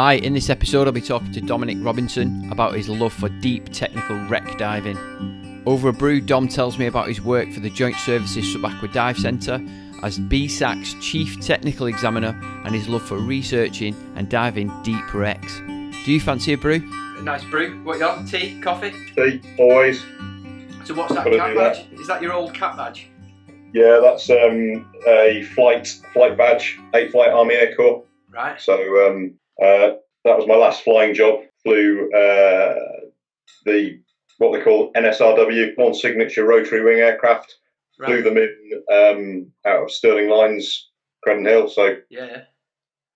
Hi, in this episode I'll be talking to Dominic Robinson about his love for deep technical wreck diving. Over a brew, Dom tells me about his work for the Joint Services Sub-Aqua Dive Centre as BSAC's Chief Technical Examiner and his love for researching and diving deep wrecks. Do you fancy a brew? A nice brew. What you on? Tea? Coffee? Tea, always. So what's that cap badge? Is that your old cap badge? Yeah, that's a flight badge, 8th Flight Army Air Corps. Right. So that was my last flying job. Flew what they call NSRW, non-signature rotary wing aircraft. Right. Flew them in out of Stirling Lines, Credon Hill. So yeah,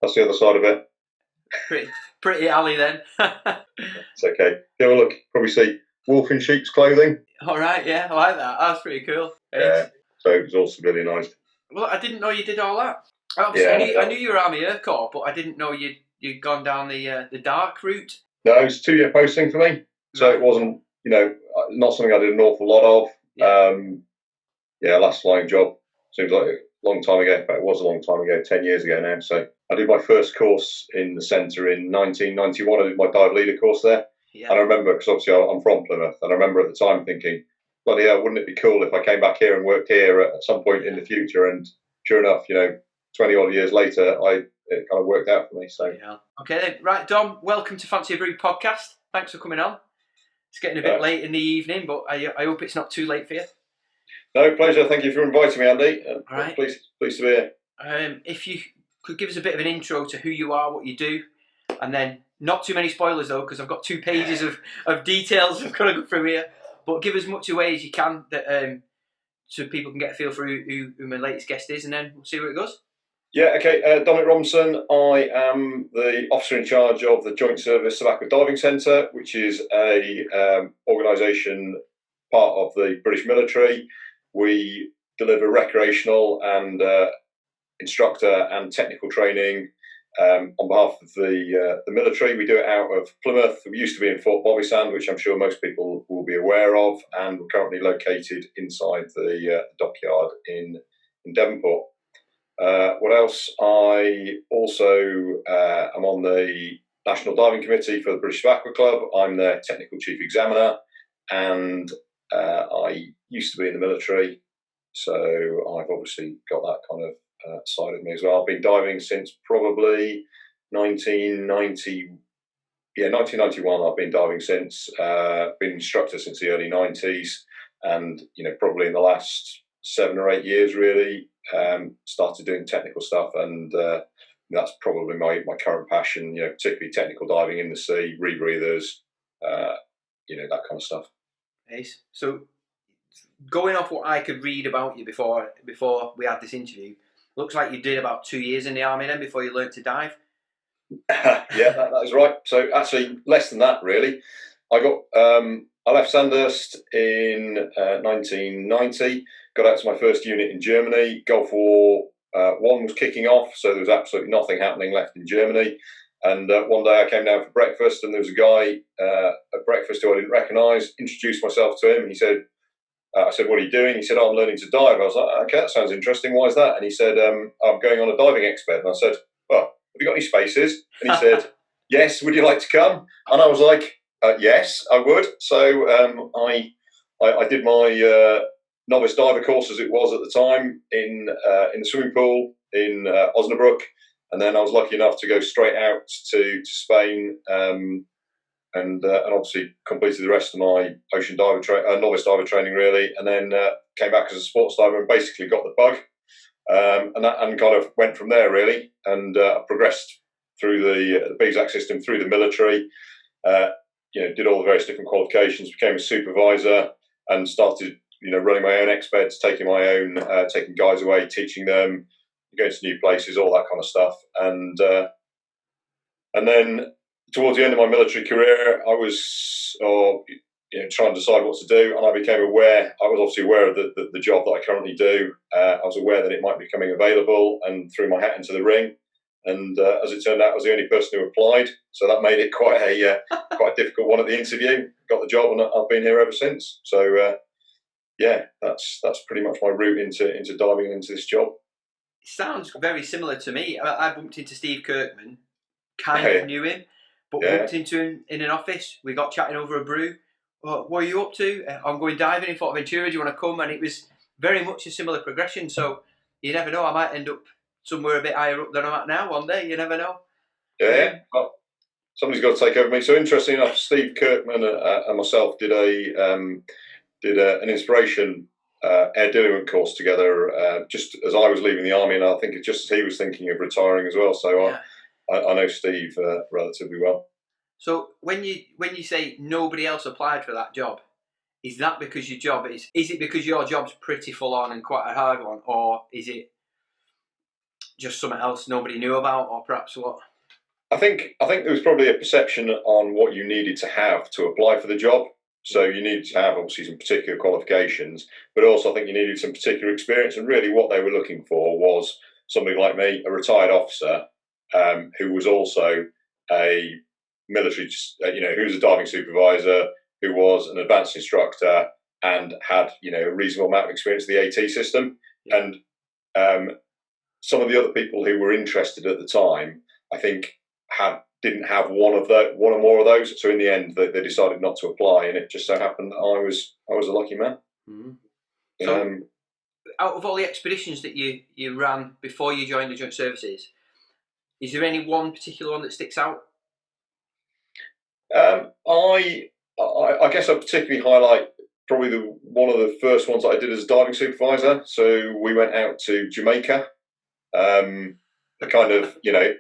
that's the other side of it. Pretty alley then. It's okay. Give a look. Probably see wolf in sheep's clothing. All right, yeah, I like that. That's pretty cool. Yeah. So it was all civilianised. Well, I didn't know you did all that. Obviously, I knew you were Army Air Corps, but I didn't know you'd gone down the dark route. No, it was a 2-year posting for me, so it wasn't, not something I did an awful lot of. Last flying job seems like a long time ago. In fact, it was a long time ago, 10 years ago now. So I did my first course in the centre in 1991. I did my dive leader course there, and I remember, because obviously I'm from Plymouth, and I remember at the time thinking, bloody hell, wouldn't it be cool if I came back here and worked here at some point in the future? And sure enough, 20 odd years later, it kind of worked out for me. So okay then. Right, Dom, welcome to Fancy a Brew podcast. Thanks for coming on. It's getting a bit late in the evening, but I hope it's not too late for you. No, pleasure. Thank you for inviting me, Andy. Right. Pleased to be here. If you could give us a bit of an intro to who you are, what you do, and then not too many spoilers though, because I've got 2 pages of details I've got to go through here. But give as much away as you can that so people can get a feel for who my latest guest is, and then we'll see where it goes. Yeah, okay. Dominic Robinson. I am the officer in charge of the Joint Service Sub-Aqua Diving Centre, which is a organisation part of the British military. We deliver recreational and instructor and technical training on behalf of the military. We do it out of Plymouth. We used to be in Fort Bobby-Sand, which I'm sure most people will be aware of, and we're currently located inside the dockyard in Devonport. What else? I also am on the National Diving Committee for the British Aqua Club. I'm their technical chief examiner, and I used to be in the military, so I've obviously got that kind of side of me as well. I've been diving since probably 1990. Yeah, 1991. I've been diving since. Been instructor since the early 90s, and probably in the last 7 or 8 years really started doing technical stuff, and that's probably my current passion. Particularly technical diving in the sea, rebreathers, that kind of stuff. Nice. So, going off what I could read about you before we had this interview, looks like you did about 2 years in the army then before you learned to dive. Yeah, that is right. So actually, less than that really. I left Sandhurst in 1990. Got out to my first unit in Germany. Gulf War I was kicking off, so there was absolutely nothing happening left in Germany. And one day I came down for breakfast, and there was a guy at breakfast who I didn't recognise. Introduced myself to him. He said, I said, "What are you doing?" He said, "I'm learning to dive." I was like, "Okay, that sounds interesting. Why is that?" And he said, "I'm going on a diving expert." And I said, "Well, have you got any spaces?" And he said, "Yes, would you like to come?" And I was like, "Yes, I would." So I did my novice diver course, as it was at the time, in the swimming pool in Osnabrück, and then I was lucky enough to go straight out to Spain, and obviously completed the rest of my ocean diver novice diver training really, and then came back as a sports diver and basically got the bug, and kind of went from there really, and progressed through the BSAC system, through the military, did all the various different qualifications, became a supervisor, and started running my own expeds, taking my own, taking guys away, teaching them, going to new places, all that kind of stuff. And then towards the end of my military career, I was trying to decide what to do, and I became aware. I was obviously aware of the job that I currently do. I was aware that it might be coming available, and threw my hat into the ring. And as it turned out, I was the only person who applied, so that made it quite a difficult one at the interview. Got the job, and I've been here ever since. So. That's pretty much my route into diving into this job. It sounds very similar to me. I bumped into Steve Kirkman kind of knew him, but bumped into him in an office. We got chatting over a brew. Well, what are you up to? I'm going diving in Forteventura. Do you want to come? And it was very much a similar progression. So you never know. I might end up somewhere a bit higher up than I'm at now one day. You never know. Yeah. Well, somebody's got to take over me. So interesting enough, Steve Kirkman and myself did an inspiration air diluent course together just as I was leaving the army, and I think it's just as he was thinking of retiring as well. So I know Steve relatively well. So when you say nobody else applied for that job, is that because your job is it because your job's pretty full on and quite a hard one, or is it just something else nobody knew about, or perhaps what? I think there was probably a perception on what you needed to have to apply for the job. So you needed to have obviously some particular qualifications, but also I think you needed some particular experience. And really what they were looking for was somebody like me, a retired officer, who was also a military, who was a diving supervisor, who was an advanced instructor, and had a reasonable amount of experience in the AT system. And some of the other people who were interested at the time, I think, didn't have one or more of those. So in the end, they decided not to apply, and it just so happened that I was a lucky man. Mm-hmm. So, out of all the expeditions that you ran before you joined the Joint Services, is there any one particular one that sticks out? I guess I particularly highlight probably one of the first ones that I did as a diving supervisor. So we went out to Jamaica.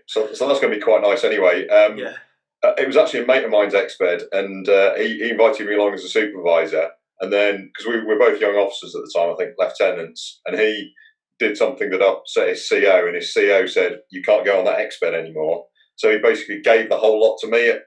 So that's going to be quite nice anyway. It was actually a mate of mine's exped, and he invited me along as a supervisor. And then, because we were both young officers at the time, I think lieutenants, and he did something that upset his CO, and his CO said, "You can't go on that exped anymore." So he basically gave the whole lot to me at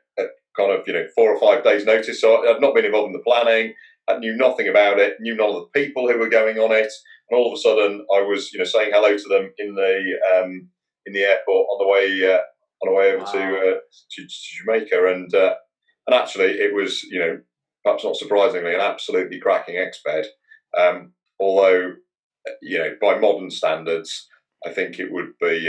kind of 4 or 5 days' notice. So I'd not been involved in the planning. I knew nothing about it. Knew none of the people who were going on it. And all of a sudden, I was saying hello to them in the airport on the way over to Jamaica, and actually it was perhaps not surprisingly an absolutely cracking exped. Although by modern standards, I think it would be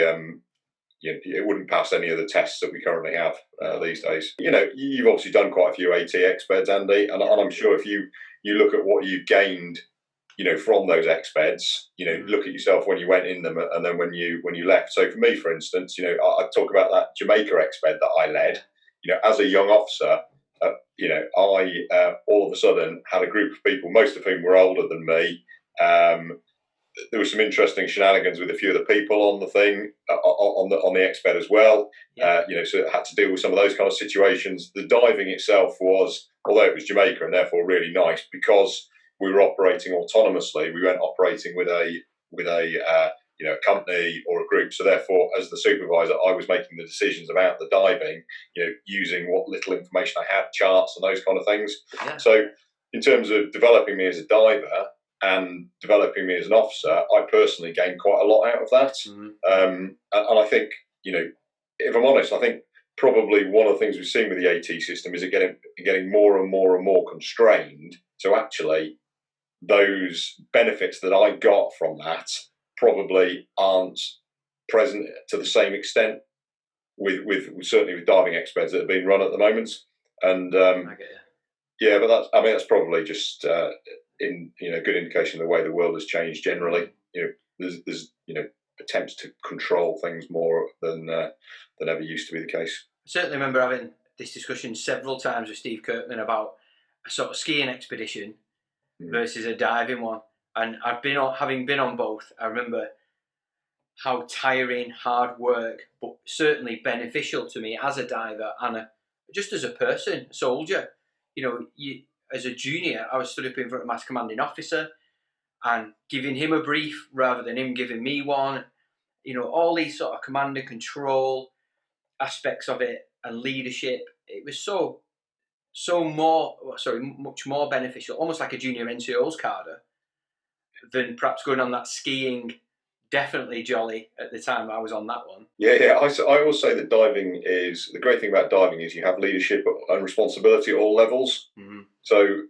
it wouldn't pass any of the tests that we currently have these days. You've obviously done quite a few AT expeds, Andy, and I'm sure if you look at what you've gained from those expeds, look at yourself when you went in them and then when you left. So for me, for instance, I talk about that Jamaica exped that I led. As a young officer, I all of a sudden had a group of people, most of whom were older than me. There was some interesting shenanigans with a few of the people on the thing, on the exped as well. So it had to deal with some of those kind of situations. The diving itself was, although it was Jamaica and therefore really nice, because we were operating autonomously. We weren't operating with a company or a group. So therefore, as the supervisor, I was making the decisions about the diving, using what little information I had, charts and those kind of things. Yeah. So in terms of developing me as a diver and developing me as an officer, I personally gained quite a lot out of that. Mm-hmm. And I think, if I'm honest, I think probably one of the things we've seen with the AT system is it getting more and more and more constrained. So actually, those benefits that I got from that probably aren't present to the same extent with certainly with diving expeds that are being run at the moment. And but that's probably just good indication of the way the world has changed generally. There's attempts to control things more than ever used to be the case. I certainly remember having this discussion several times with Steve Kirkman about a sort of skiing expedition versus a diving one, and having been on both, I remember how tiring, hard work, but certainly beneficial to me as a diver and just as a person, a soldier. As a junior, I was stood up in front of my commanding officer and giving him a brief rather than him giving me one. All these sort of command and control aspects of it and leadership. It was much more beneficial, almost like a junior NCO's carder, than perhaps going on that skiing, definitely jolly at the time I was on that one. Yeah. I always say that the great thing about diving is you have leadership and responsibility at all levels. Mm-hmm. So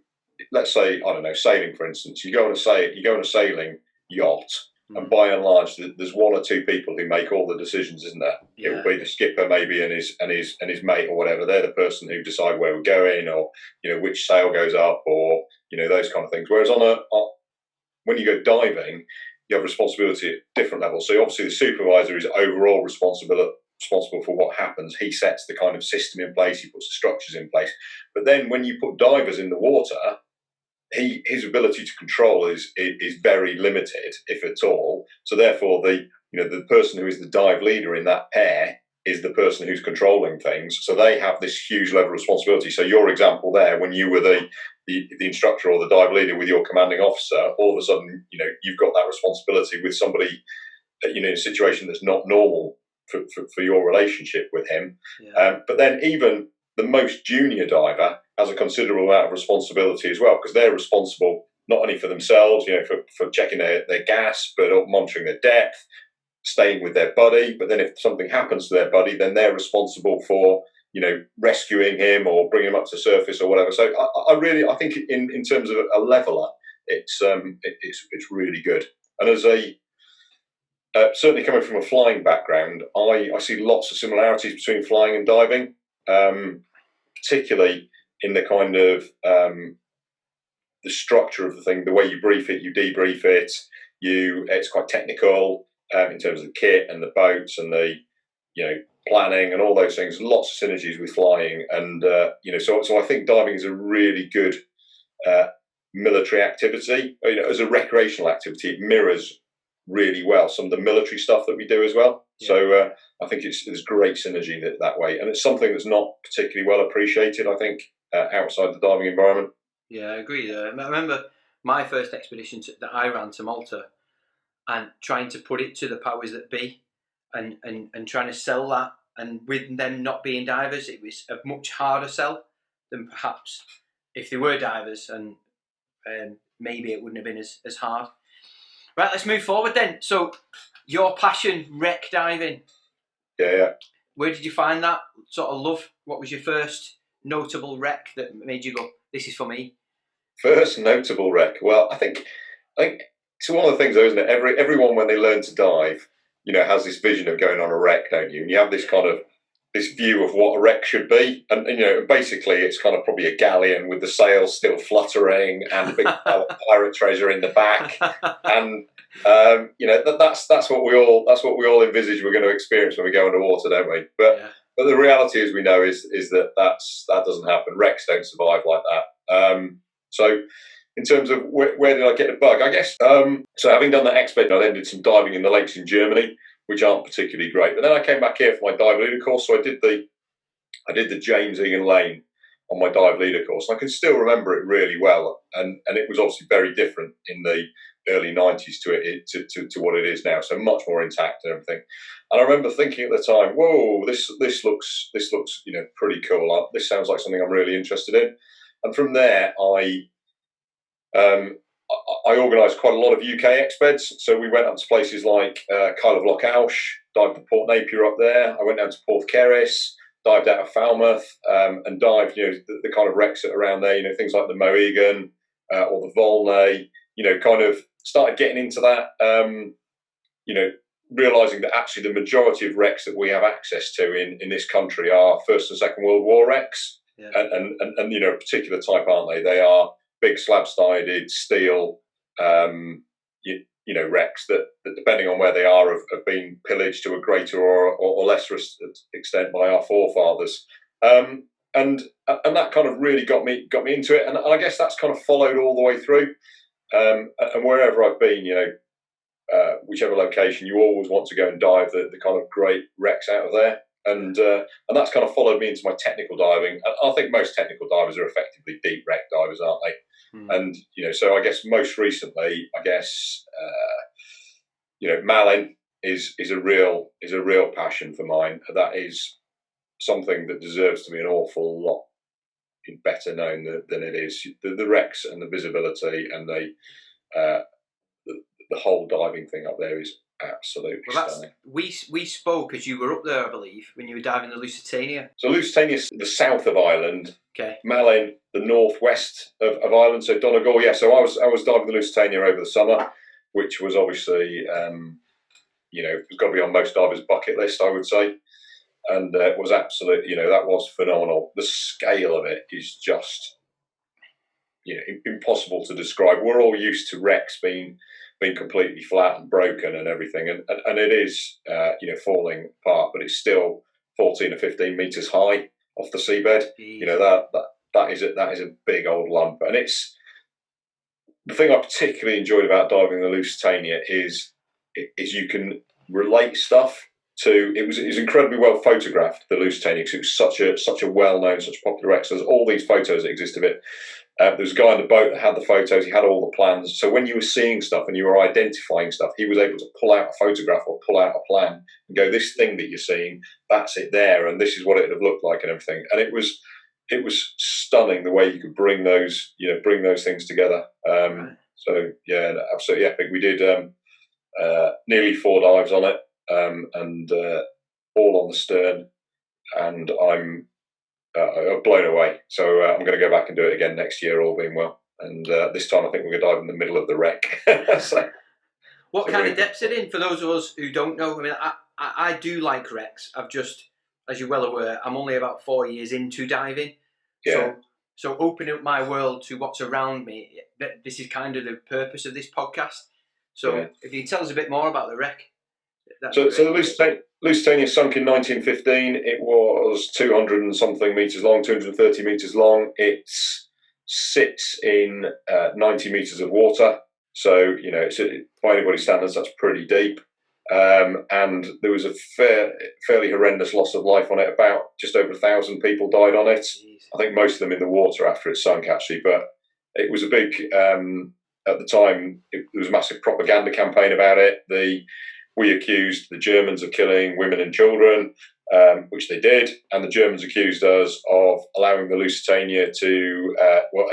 let's say, I don't know, sailing, for instance, you go on a sailing yacht And by and large, there's one or two people who make all the decisions, isn't there? Yeah. It will be the skipper maybe and his mate or whatever. They're the person who decide where we're going, or which sail goes up, or those kind of things. Whereas when you go diving, you have responsibility at different levels. So obviously the supervisor is overall responsible for what happens. He sets the kind of system in place. He puts the structures in place. But then when you put divers in the water, his ability to control is very limited, if at all. So therefore, the person who is the dive leader in that pair is the person who's controlling things. So they have this huge level of responsibility. So your example there, when you were the instructor or the dive leader with your commanding officer, all of a sudden, you've got that responsibility with somebody, in a situation that's not normal for your relationship with him. Yeah. But then even the most junior diver has a considerable amount of responsibility as well, because they're responsible not only for themselves, for checking their gas, but monitoring their depth, staying with their buddy. But then if something happens to their buddy, then they're responsible for, rescuing him or bringing him up to the surface or whatever. So I think in terms of a leveler, it's really good. And as certainly coming from a flying background, I see lots of similarities between flying and diving, particularly in the kind of the structure of the thing, the way you brief it, you debrief it. It's quite technical in terms of the kit and the boats and the planning and all those things. Lots of synergies with flying, and so I think diving is a really good military activity. As a recreational activity, it mirrors really well some of the military stuff that we do as well. Yeah. So I think there's great synergy that way, and it's something that's not particularly well appreciated, I think, outside the diving environment. Yeah, I agree. I remember my first expedition that I ran to Malta, and trying to put it to the powers that be, and trying to sell that, and with them not being divers, it was a much harder sell than perhaps if they were divers, and maybe it wouldn't have been as hard. Right, let's move forward then. So, your passion, wreck diving. Yeah. Where did you find that sort of love? What was your first notable wreck that made you go, this is for me? First notable wreck? Well, I think it's one of the things, though, isn't it? Everyone, when they learn to dive, has this vision of going on a wreck, don't you? And you have this kind of this view of what a wreck should be, and basically it's kind of probably a galleon with the sails still fluttering and a big pirate treasure in the back, and that's what we all envisage we're going to experience when we go underwater, don't we? But the reality, as we know, is that doesn't happen. Wrecks don't survive like that. So in terms of where did I get the bug, I guess. So having done that expedition, I then did some diving in the lakes in Germany, which aren't particularly great. But then I came back here for my dive leader course. So I did the James Egan Lane on my dive leader course. And I can still remember it really well. And it was obviously very different in the early 90s to what it is now. So much more intact and everything. And I remember thinking at the time, whoa, this looks pretty cool. This sounds like something I'm really interested in. And from there, I organised quite a lot of UK expeds. So we went up to places like Kyle of Loch Alsh, dived to Port Napier up there. I went down to Porthcaris, dived out of Falmouth, and dived, the kind of wrecks that are around there, things like the Mohegan or the Volney, kind of started getting into that, realising that actually the majority of wrecks that we have access to in this country are First and Second World War wrecks. Yeah. And a particular type, aren't they? They are big slab-sided steel, wrecks that depending on where they are have been pillaged to a greater or lesser extent by our forefathers, and that kind of really got me into it, and I guess that's kind of followed all the way through, and wherever I've been, whichever location, you always want to go and dive the kind of great wrecks out of there. And that's kind of followed me into my technical diving. I think most technical divers are effectively deep wreck divers, aren't they? Mm. And so I guess most recently, Malin is a real passion for mine. That is something that deserves to be an awful lot better known than it is. The wrecks and the visibility and the whole diving thing up there is absolutely stunning. We spoke as you were up there, I believe, when you were diving the Lusitania. So Lusitania's the south of Ireland. Okay. Malin, the northwest of Ireland. So Donegal. Yeah. So I was diving the Lusitania over the summer which was obviously, it's got to be on most divers' bucket list, I would say. And it was absolutely, that was phenomenal. The scale of it is just, impossible to describe. We're all used to wrecks being completely flat and broken and everything, and it is, falling apart, but it's still 14 or 15 meters high off the seabed. Jeez. That is a big old lump, and it's the thing I particularly enjoyed about diving the Lusitania is you can relate stuff to. It was incredibly well photographed, the Lusitania, because it was such a well known, such a popular wreck. So there's all these photos that exist of it. There was a guy on the boat that had the photos. He had all the plans. So when you were seeing stuff and you were identifying stuff, he was able to pull out a photograph or pull out a plan and go, "This thing that you're seeing, that's it there, and this is what it would have looked like," and everything. And it was stunning the way you could bring those things together. So yeah, absolutely epic. We did nearly 4 dives on it, and all on the stern, and I'm blown away. So I'm going to go back and do it again next year, all being well. And this time I think we're going to dive in the middle of the wreck. What kind of depth's it in? For those of us who don't know, I mean, I do like wrecks. I've just, as you're well aware, I'm only about 4 years into diving. Yeah. So opening up my world to what's around me, this is kind of the purpose of this podcast. So if you can tell us a bit more about the wreck. So the Lusitania sunk in 1915. It was 200 and something meters long, 230 meters long. It sits in 90 meters of water. So, by anybody's standards, that's pretty deep. And there was a fairly horrendous loss of life on it. About just over 1,000 people died on it. Jeez. I think most of them in the water after it sunk, actually. But it was a big, at the time, there was a massive propaganda campaign about it. We accused the Germans of killing women and children, which they did, and the Germans accused us of allowing the Lusitania to,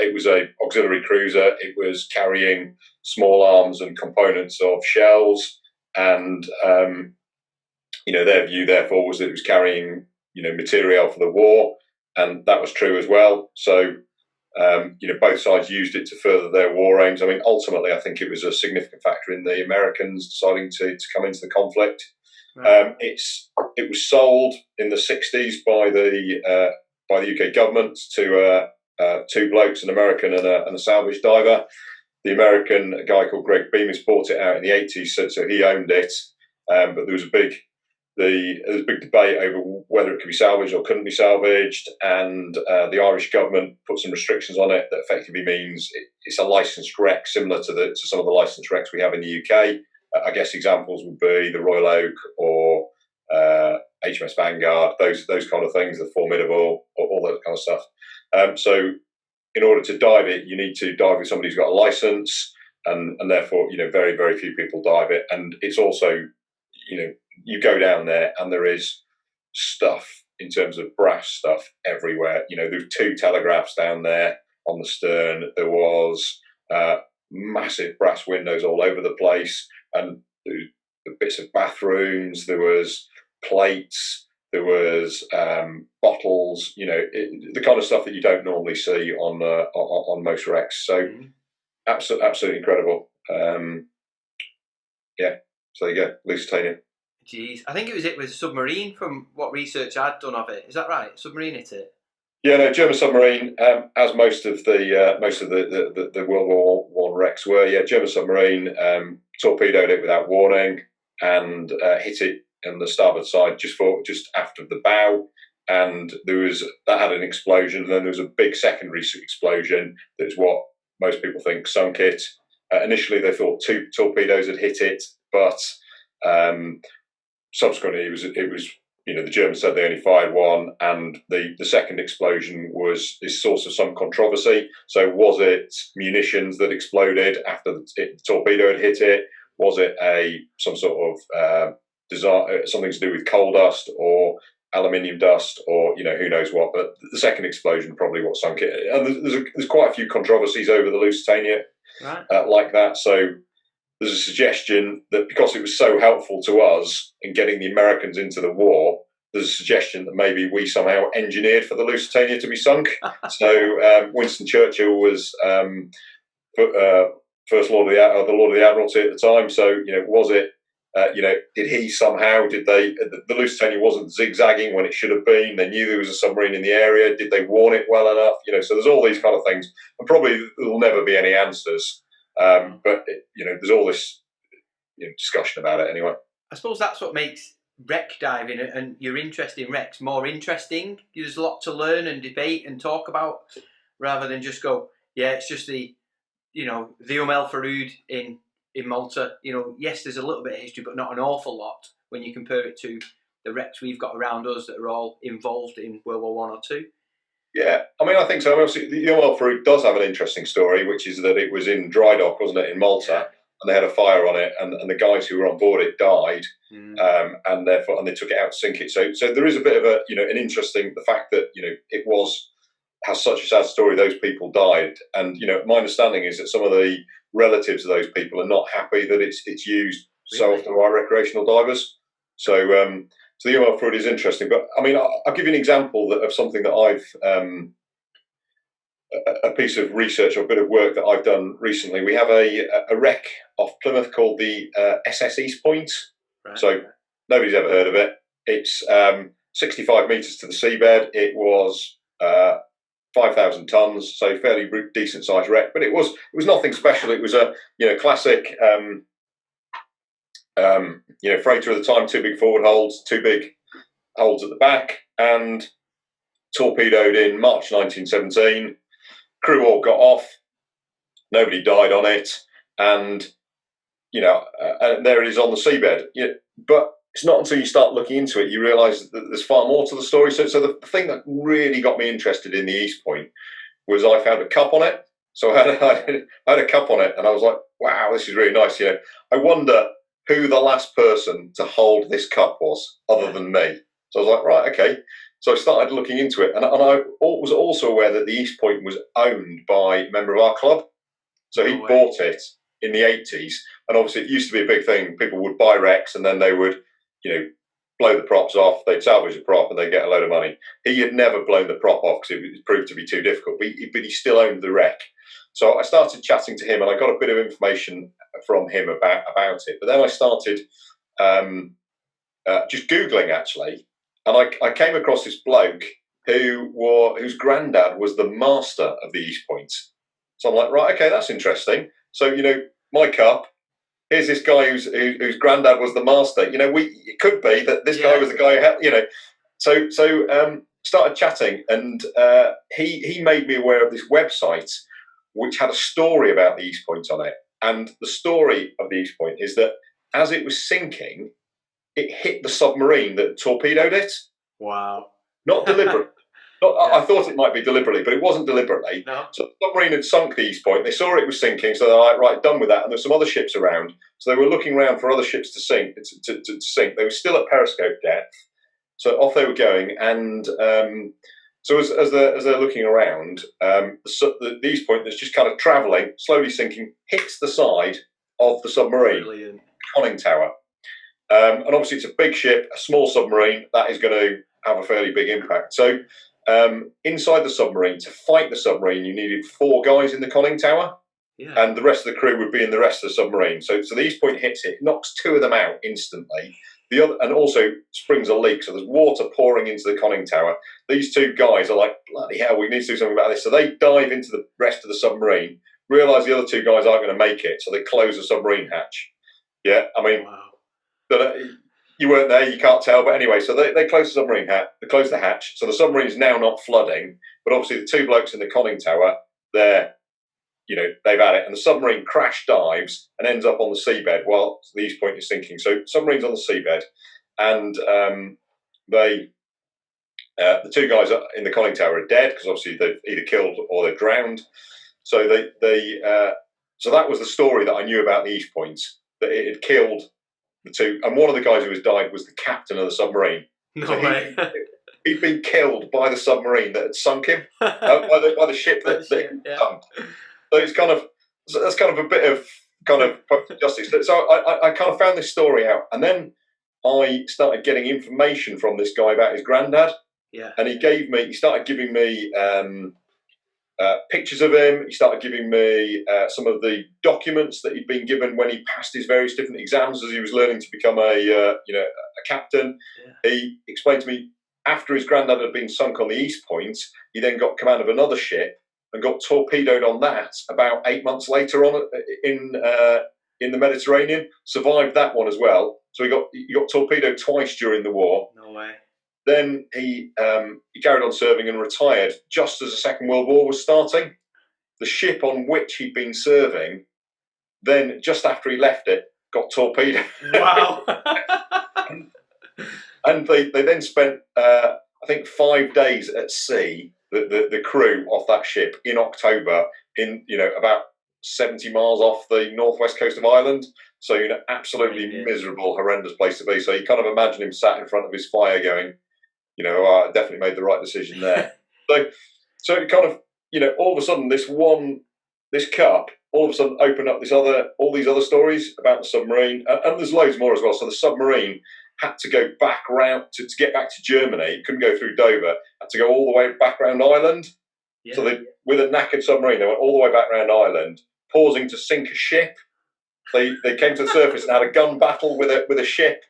it was an auxiliary cruiser. It was carrying small arms and components of shells, and their view, therefore, was that it was carrying, material for the war, and that was true as well. So, both sides used it to further their war aims. I mean, ultimately, I think it was a significant factor in the Americans deciding to come into the conflict. Right. It was sold in the 60s by the UK government to 2 blokes, an American and a salvage diver. The American, a guy called Greg Bemis, bought it out in the 80s, so he owned it. But there was a big debate over whether it could be salvaged or couldn't be salvaged, and the Irish government put some restrictions on it that effectively means it's a licensed wreck, similar to some of the licensed wrecks we have in the UK. I guess examples would be the Royal Oak or HMS Vanguard, those kind of things, the Formidable, all that kind of stuff. So in order to dive it, you need to dive with somebody who's got a license, and therefore, very, very few people dive it. And it's also, you go down there and there is stuff in terms of brass stuff everywhere. There were 2 telegraphs down there on the stern. There was massive brass windows all over the place, and there were bits of bathrooms. There was plates. There was bottles. The kind of stuff that you don't normally see on most wrecks. So absolutely incredible. So there you go, Lusitania. Jeez, I think it was a submarine from what research I'd done of it. Is that right? Submarine hit it? Yeah, no, German submarine, as most of the World War I wrecks were. Yeah, German submarine torpedoed it without warning and hit it on the starboard side just after the bow, and that had an explosion. And then there was a big secondary explosion. That's what most people think sunk it. Initially, they thought 2 torpedoes had hit it, but subsequently, it was the Germans said they only fired 1, and the second explosion was the source of some controversy. So was it munitions that exploded after the torpedo had hit it? Was it some sort of something to do with coal dust or aluminium dust, or who knows what? But the second explosion probably what sunk it. And there's quite a few controversies over the Lusitania, right, like that. So there's a suggestion that because it was so helpful to us in getting the Americans into the war, there's a suggestion that maybe we somehow engineered for the Lusitania to be sunk. So Winston Churchill was First Lord of the Lord of the Admiralty at the time. So was it? Did he somehow? Did they? The Lusitania wasn't zigzagging when it should have been. They knew there was a submarine in the area. Did they warn it well enough? So there's all these kind of things, and probably there'll never be any answers. But there's all this discussion about it anyway. I suppose that's what makes wreck diving and your interest in wrecks more interesting. There's a lot to learn and debate and talk about, rather than just go, yeah, it's just the El Farood in Malta. Yes, there's a little bit of history, but not an awful lot when you compare it to the wrecks we've got around us that are all involved in World War One or Two. Yeah, I think so. Obviously, the El Farood does have an interesting story, which is that it was in dry dock, wasn't it, in Malta, and they had a fire on it, and the guys who were on board it died, and they took it out to sink it. So there is a bit of an interesting, the fact that it has such a sad story. Those people died, and my understanding is that some of the relatives of those people are not happy that it's used so often by recreational divers. So the El Farood is interesting, but I'll give you an example of something that I've a piece of research or a bit of work that I've done recently. We have a wreck off Plymouth called the SS East Point. Right. So nobody's ever heard of it. It's 65 metres to the seabed. It was 5,000 tons, so fairly decent sized wreck. But it was nothing special. It was a classic freighter at the time. 2 big forward holds, 2 big holds at the back, and torpedoed in March 1917. Crew all got off. Nobody died on it, and and there it is on the seabed. But it's not until you start looking into it you realise that there's far more to the story. So the thing that really got me interested in the East Point was I found a cup on it. So I had a cup on it, and I was like, wow, this is really nice. I wonder who the last person to hold this cup was, other than me. So I was like, right, okay. So I started looking into it, and I was also aware that the East Point was owned by a member of our club. So he bought it in the 80s, and obviously it used to be a big thing. People would buy wrecks, and then they would, blow the props off. They'd salvage the prop, and they'd get a load of money. He had never blown the prop off because it proved to be too difficult, but he still owned the wreck. So I started chatting to him, and I got a bit of information from him about it. But then I started just Googling, actually, and I came across this bloke whose granddad was the master of the East Point. So I'm like, right, okay, that's interesting. So, my cup, here's this guy whose granddad was the master. It could be that this guy was the guy who had, So started chatting, and he made me aware of this website which had a story about the East Point on it. And the story of the East Point is that as it was sinking, it hit the submarine that torpedoed it. Wow. Not deliberately. I thought it might be deliberately, but it wasn't deliberately. No. So the submarine had sunk the East Point. They saw it was sinking, so they're like, right, done with that. And there's some other ships around. So they were looking around for other ships to sink. To sink. They were still at periscope depth. So off they were going. And so as they're looking around, the East Point that's just kind of travelling, slowly sinking, hits the side of the submarine. Brilliant. Conning tower. And obviously it's a big ship, a small submarine, that is going to have a fairly big impact. So inside the submarine, to fight the submarine, you needed 4 guys in the conning tower, and the rest of the crew would be in the rest of the submarine. So the East Point hits it, knocks 2 of them out instantly. The other, and also springs a leak, so there's water pouring into the conning tower. These 2 guys are like, bloody hell, we need to do something about this. So they dive into the rest of the submarine, realise the other 2 guys aren't going to make it, so they close the submarine hatch. Yeah, I mean, you weren't there, you can't tell, but anyway, so they close the submarine hatch, they close the hatch, so the submarine is now not flooding, but obviously the 2 blokes in the conning tower, they've had it, and the submarine crash dives and ends up on the seabed while the East Point is sinking. So submarine's on the seabed, and the 2 guys in the conning tower are dead because obviously they've either killed or they're drowned. So so that was the story that I knew about the East Point, that it had killed the 2, and one of the guys who was died was the captain of the submarine. No so way. He'd been killed by the submarine that had sunk him, by the ship that sunk. So it's that's kind of a bit of poetic justice. So I kind of found this story out, and then I started getting information from this guy about his granddad. Yeah. And he started giving me pictures of him. He started giving me some of the documents that he'd been given when he passed his various different exams as he was learning to become a captain. Yeah. He explained to me after his granddad had been sunk on the East Point, he then got command of another ship and got torpedoed on that about 8 months later on in the Mediterranean. Survived that one as well. So he got torpedoed twice during the war. No way. Then he carried on serving and retired just as the Second World War was starting. The ship on which he'd been serving, then just after he left it, got torpedoed. Wow. And they then spent, I think, 5 days at sea, the crew off that ship in October, in about 70 miles off the northwest coast of Ireland. So absolutely miserable, horrendous place to be. So you kind of imagine him sat in front of his fire going, I definitely made the right decision there. so it kind of, all of a sudden this cup, all of a sudden opened up all these other stories about the submarine, and there's loads more as well. So the submarine had to go back round to get back to Germany. Couldn't go through Dover. Had to go all the way back around Ireland. Yeah. So with a knackered submarine, they went all the way back around Ireland, pausing to sink a ship. They came to the surface and had a gun battle with a ship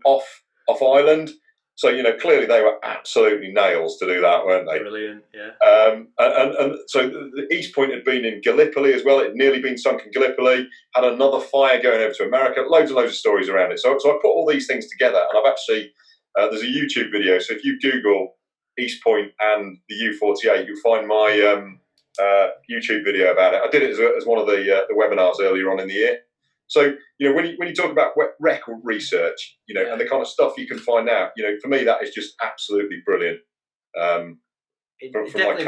off Ireland. So clearly they were absolutely nails to do that, weren't they? Brilliant, yeah. And so the East Point had been in Gallipoli as well. It had nearly been sunk in Gallipoli. Had another fire going over to America. Loads and loads of stories around it. So I put all these things together, and I've actually there's a YouTube video. So if you Google East Point and the U-48, you'll find my YouTube video about it. I did it as one of the webinars earlier on in the year. So when you talk about wreck research, and the kind of stuff you can find out, for me that is just absolutely brilliant. It definitely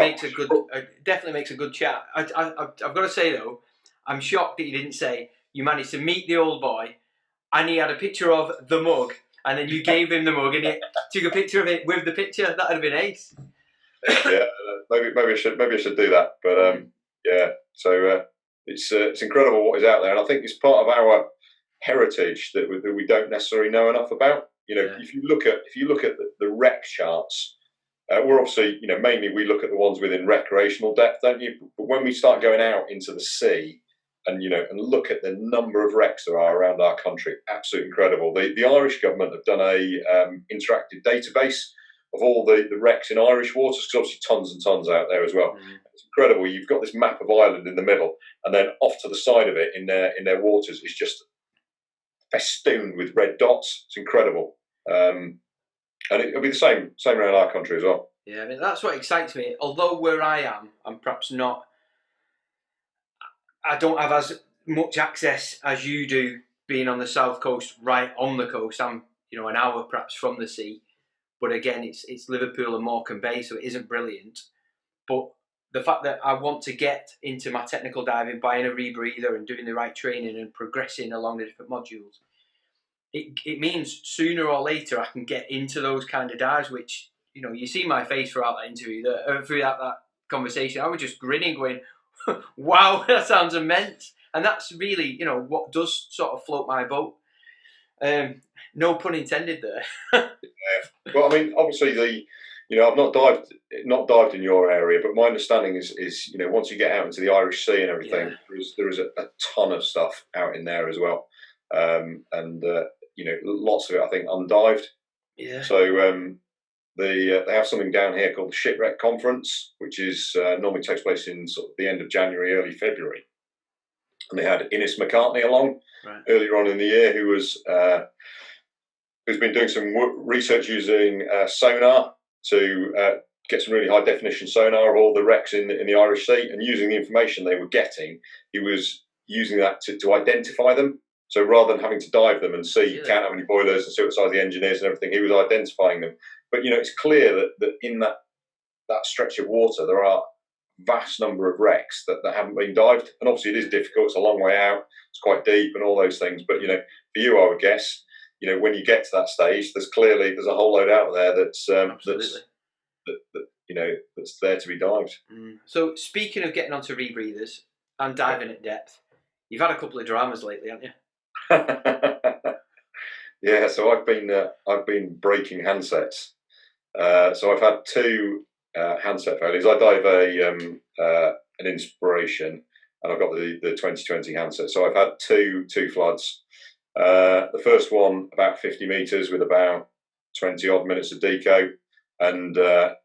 makes a good chat. I've got to say though, I'm shocked that you didn't say you managed to meet the old boy, and he had a picture of the mug, and then you gave him the mug, and he took a picture of it with the picture. That would have been ace. Yeah, maybe I should do that. But yeah, so. It's incredible what is out there, and I think it's part of our heritage that we don't necessarily know enough about. If you look at the wreck charts, we're obviously mainly we look at the ones within recreational depth, don't you? But when we start going out into the sea, and and look at the number of wrecks there are around our country, absolutely incredible. The Irish government have done a interactive database of all the wrecks in Irish waters, because obviously tons and tons out there as well. Mm. It's incredible. You've got this map of Ireland in the middle, and then off to the side of it in their waters is just festooned with red dots. It's incredible. And it'll be the same around our country as well. Yeah, I mean, that's what excites me. Although where I am, I'm perhaps not, I don't have as much access as you do, being on the south coast, right on the coast. I'm, an hour perhaps from the sea. But again, it's Liverpool and Morecambe Bay, so it isn't brilliant. But the fact that I want to get into my technical diving, buying a rebreather and doing the right training and progressing along the different modules, it means sooner or later I can get into those kind of dives, which, you see my face throughout that interview, throughout that conversation. I was just grinning, going, wow, that sounds immense. And that's really, what does sort of float my boat. No pun intended there. Yeah. Well, I mean, obviously I've not dived in your area, but my understanding is once you get out into the Irish Sea and everything, there is a ton of stuff out in there as well, and lots of it I think undived. Yeah. So they have something down here called the Shipwreck Conference, which is normally takes place in sort of the end of January, early February, and they had Innes McCartney along earlier on in the year, who's been doing some research using sonar to get some really high definition sonar of all the wrecks in the Irish Sea, and using the information they were getting, he was using that to identify them. So rather than having to dive them and see, count how many boilers and see what size the engine is and everything, he was identifying them. But it's clear that in that stretch of water there are vast number of wrecks that haven't been dived, and obviously it is difficult. It's a long way out. It's quite deep and all those things. But for you, I would guess, when you get to that stage, there's a whole load out there that's that's there to be dived. Mm. So speaking of getting onto rebreathers and diving at depth, you've had a couple of dramas lately, haven't you? Yeah, so I've been breaking handsets. So I've had two handset failures. I dive an Inspiration, and I've got the 2020 handset. So I've had two floods. The first one about 50 meters with about 20 odd minutes of deco, and the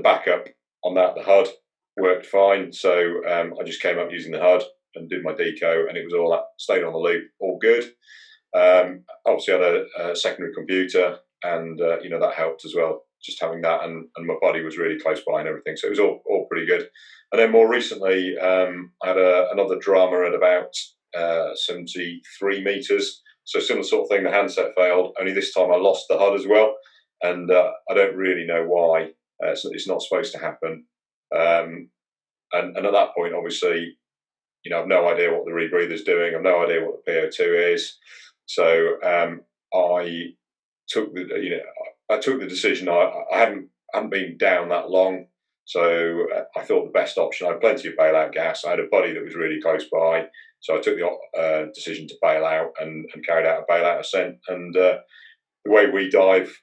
backup on that, the HUD, worked fine. So I just came up using the HUD and did my deco, and it was all stayed on the loop, all good. Obviously, I had a secondary computer, and that helped as well. Just having that, and my buddy was really close by and everything, so it was all pretty good. And then more recently, I had another drama at about 73 meters. So similar sort of thing. The handset failed. Only this time I lost the HUD as well, and I don't really know why. It's not supposed to happen. And at that point, obviously, I've no idea what the rebreather's doing. I've no idea what the PO2 is. So I took the decision. I hadn't been down that long, so I thought the best option. I had plenty of bailout gas. I had a buddy that was really close by, so I took the decision to bail out and carried out a bailout ascent. And the way we dive,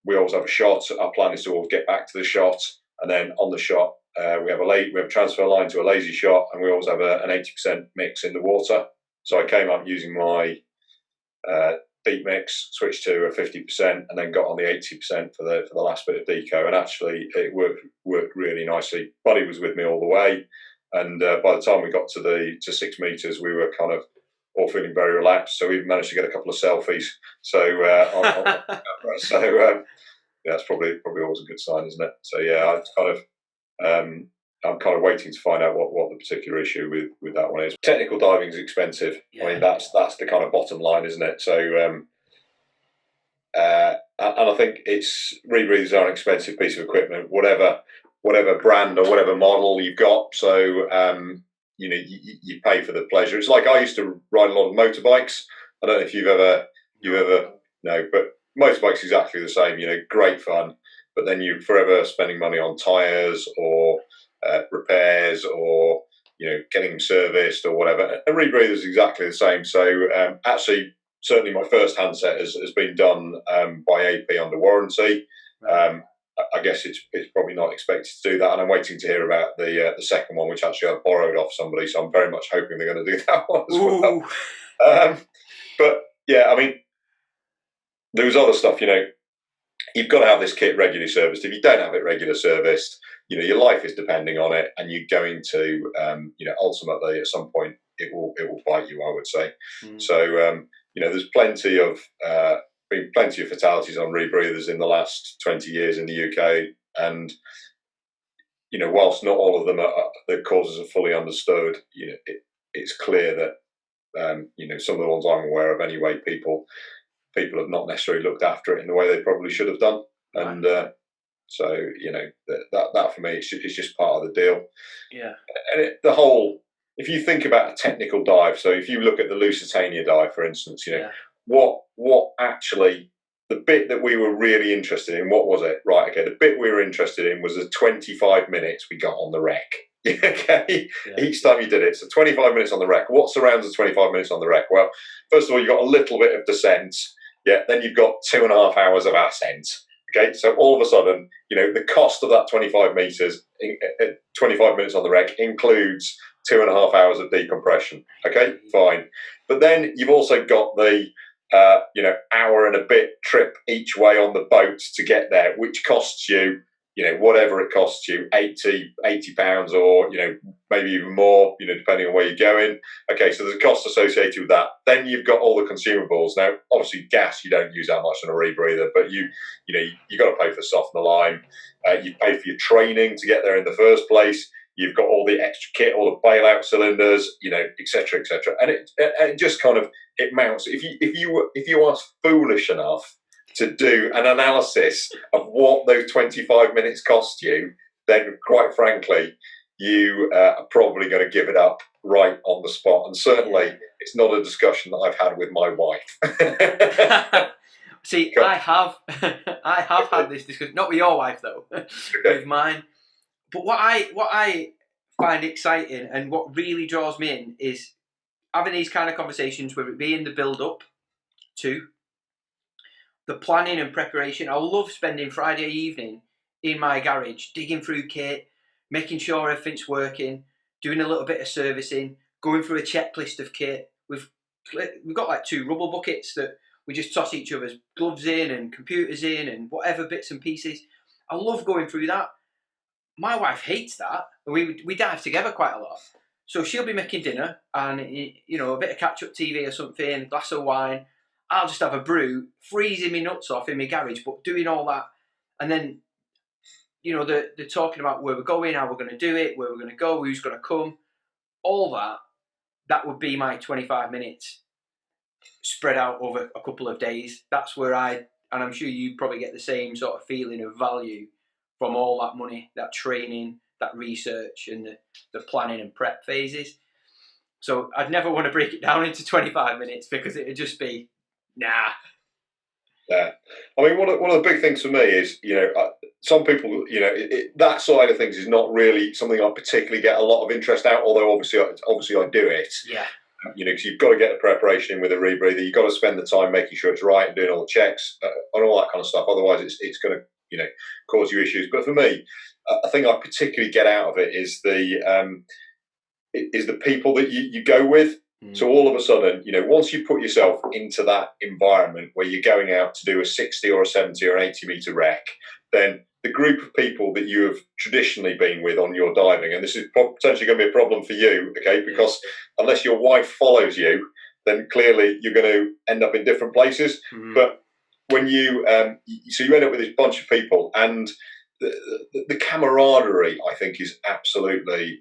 we always have a shot. Our plan is to always get back to the shot, and then on the shot, we have a transfer line to a lazy shot, and we always have an 80% mix in the water. So I came up using my deep mix, switched to a 50%, and then got on the 80% for the last bit of deco. And actually, it worked really nicely. Buddy was with me all the way, and by the time we got to 6 meters, we were kind of all feeling very relaxed. So we managed to get a couple of selfies. So that's probably always a good sign, isn't it? So yeah, I'm kind of waiting to find out what the particular issue with that one is. Technical diving is expensive. Yeah. I mean, that's the kind of bottom line, isn't it? So, and I think rebreathers are an expensive piece of equipment, whatever brand or whatever model you've got. So, you pay for the pleasure. It's like I used to ride a lot of motorbikes. I don't know if you've ever but motorbikes exactly the same. Great fun, but then you're forever spending money on tyres or repairs, or getting them serviced or whatever. A rebreather is exactly the same. So actually, certainly my first handset has been done by AP under warranty. I guess it's probably not expected to do that, and I'm waiting to hear about the second one, which actually I borrowed off somebody. So I'm very much hoping they're going to do that one as well. But yeah, I mean, there was other stuff. You've got to have this kit regularly serviced. If you don't have it regular serviced, your life is depending on it, and you're going to, ultimately at some point it will bite you, I would say. So, there's been plenty of fatalities on rebreathers in the last 20 years in the UK, and whilst not all of them the causes are fully understood, it's clear that some of the ones I'm aware of anyway, people have not necessarily looked after it in the way they probably should have done, and so that for me it's just part of the deal. Yeah, and if you think about a technical dive, so if you look at the Lusitania dive, for instance, what actually the bit that we were really interested in, what was it? Right, okay, the bit we were interested in was the 25 minutes we got on the wreck. Okay, each time you did it, so 25 minutes on the wreck. What surrounds the 25 minutes on the wreck? Well, first of all, you've got a little bit of descent. Yeah, then you've got 2.5 hours of ascent. Okay, so all of a sudden, the cost of that 25 meters, 25 minutes on the wreck includes 2.5 hours of decompression. Okay, fine. But then you've also got the, hour and a bit trip each way on the boat to get there, which costs you, whatever it costs you, 80 pounds, or, maybe even more, depending on where you're going. Okay, so there's a cost associated with that. Then you've got all the consumables. Now, obviously, gas, you don't use that much on a rebreather, but you got to pay for the softener line. You pay for your training to get there in the first place. You've got all the extra kit, all the bailout cylinders, et cetera, and it just kind of, it mounts. If you are foolish enough to do an analysis of what those 25 minutes cost you, then quite frankly, you are probably going to give it up right on the spot. And certainly, it's not a discussion that I've had with my wife. See, I have had this discussion, not with your wife though, with mine. But what I find exciting and what really draws me in is having these kind of conversations, whether it be in the build-up to the planning and preparation. I love spending Friday evening in my garage, digging through kit, making sure everything's working, doing a little bit of servicing, going through a checklist of kit. We've got like 2 rubble buckets that we just toss each other's gloves in and computers in and whatever bits and pieces. I love going through that. My wife hates that. We dive together quite a lot. So she'll be making dinner and, you know, a bit of catch-up TV or something, a glass of wine. I'll just have a brew, freezing me nuts off in my garage, but doing all that. And then, you know, they're talking about where we're going, how we're going to do it, where we're going to go, who's going to come. All that would be my 25 minutes spread out over a couple of days. That's where and I'm sure you probably get the same sort of feeling of value from all that money, that training, that research, and the planning and prep phases. So I'd never want to break it down into 25 minutes because it would just be, nah. Yeah, I mean, one of the big things for me is, you know, some people, you know, that side of things is not really something I particularly get a lot of interest out. Although obviously I do it. Yeah. You know, because you've got to get the preparation in with a rebreather. You've got to spend the time making sure it's right and doing all the checks and all that kind of stuff. Otherwise, it's going to, you know, cause you issues. But for me, a thing I particularly get out of it is the people that you go with. So all of a sudden, you know, once you put yourself into that environment where you're going out to do a 60 or a 70 or 80 meter wreck, then the group of people that you have traditionally been with on your diving, and this is potentially going to be a problem for you, okay, because unless your wife follows you, then clearly you're going to end up in different places. But when you end up with this bunch of people, and the camaraderie, I think, is absolutely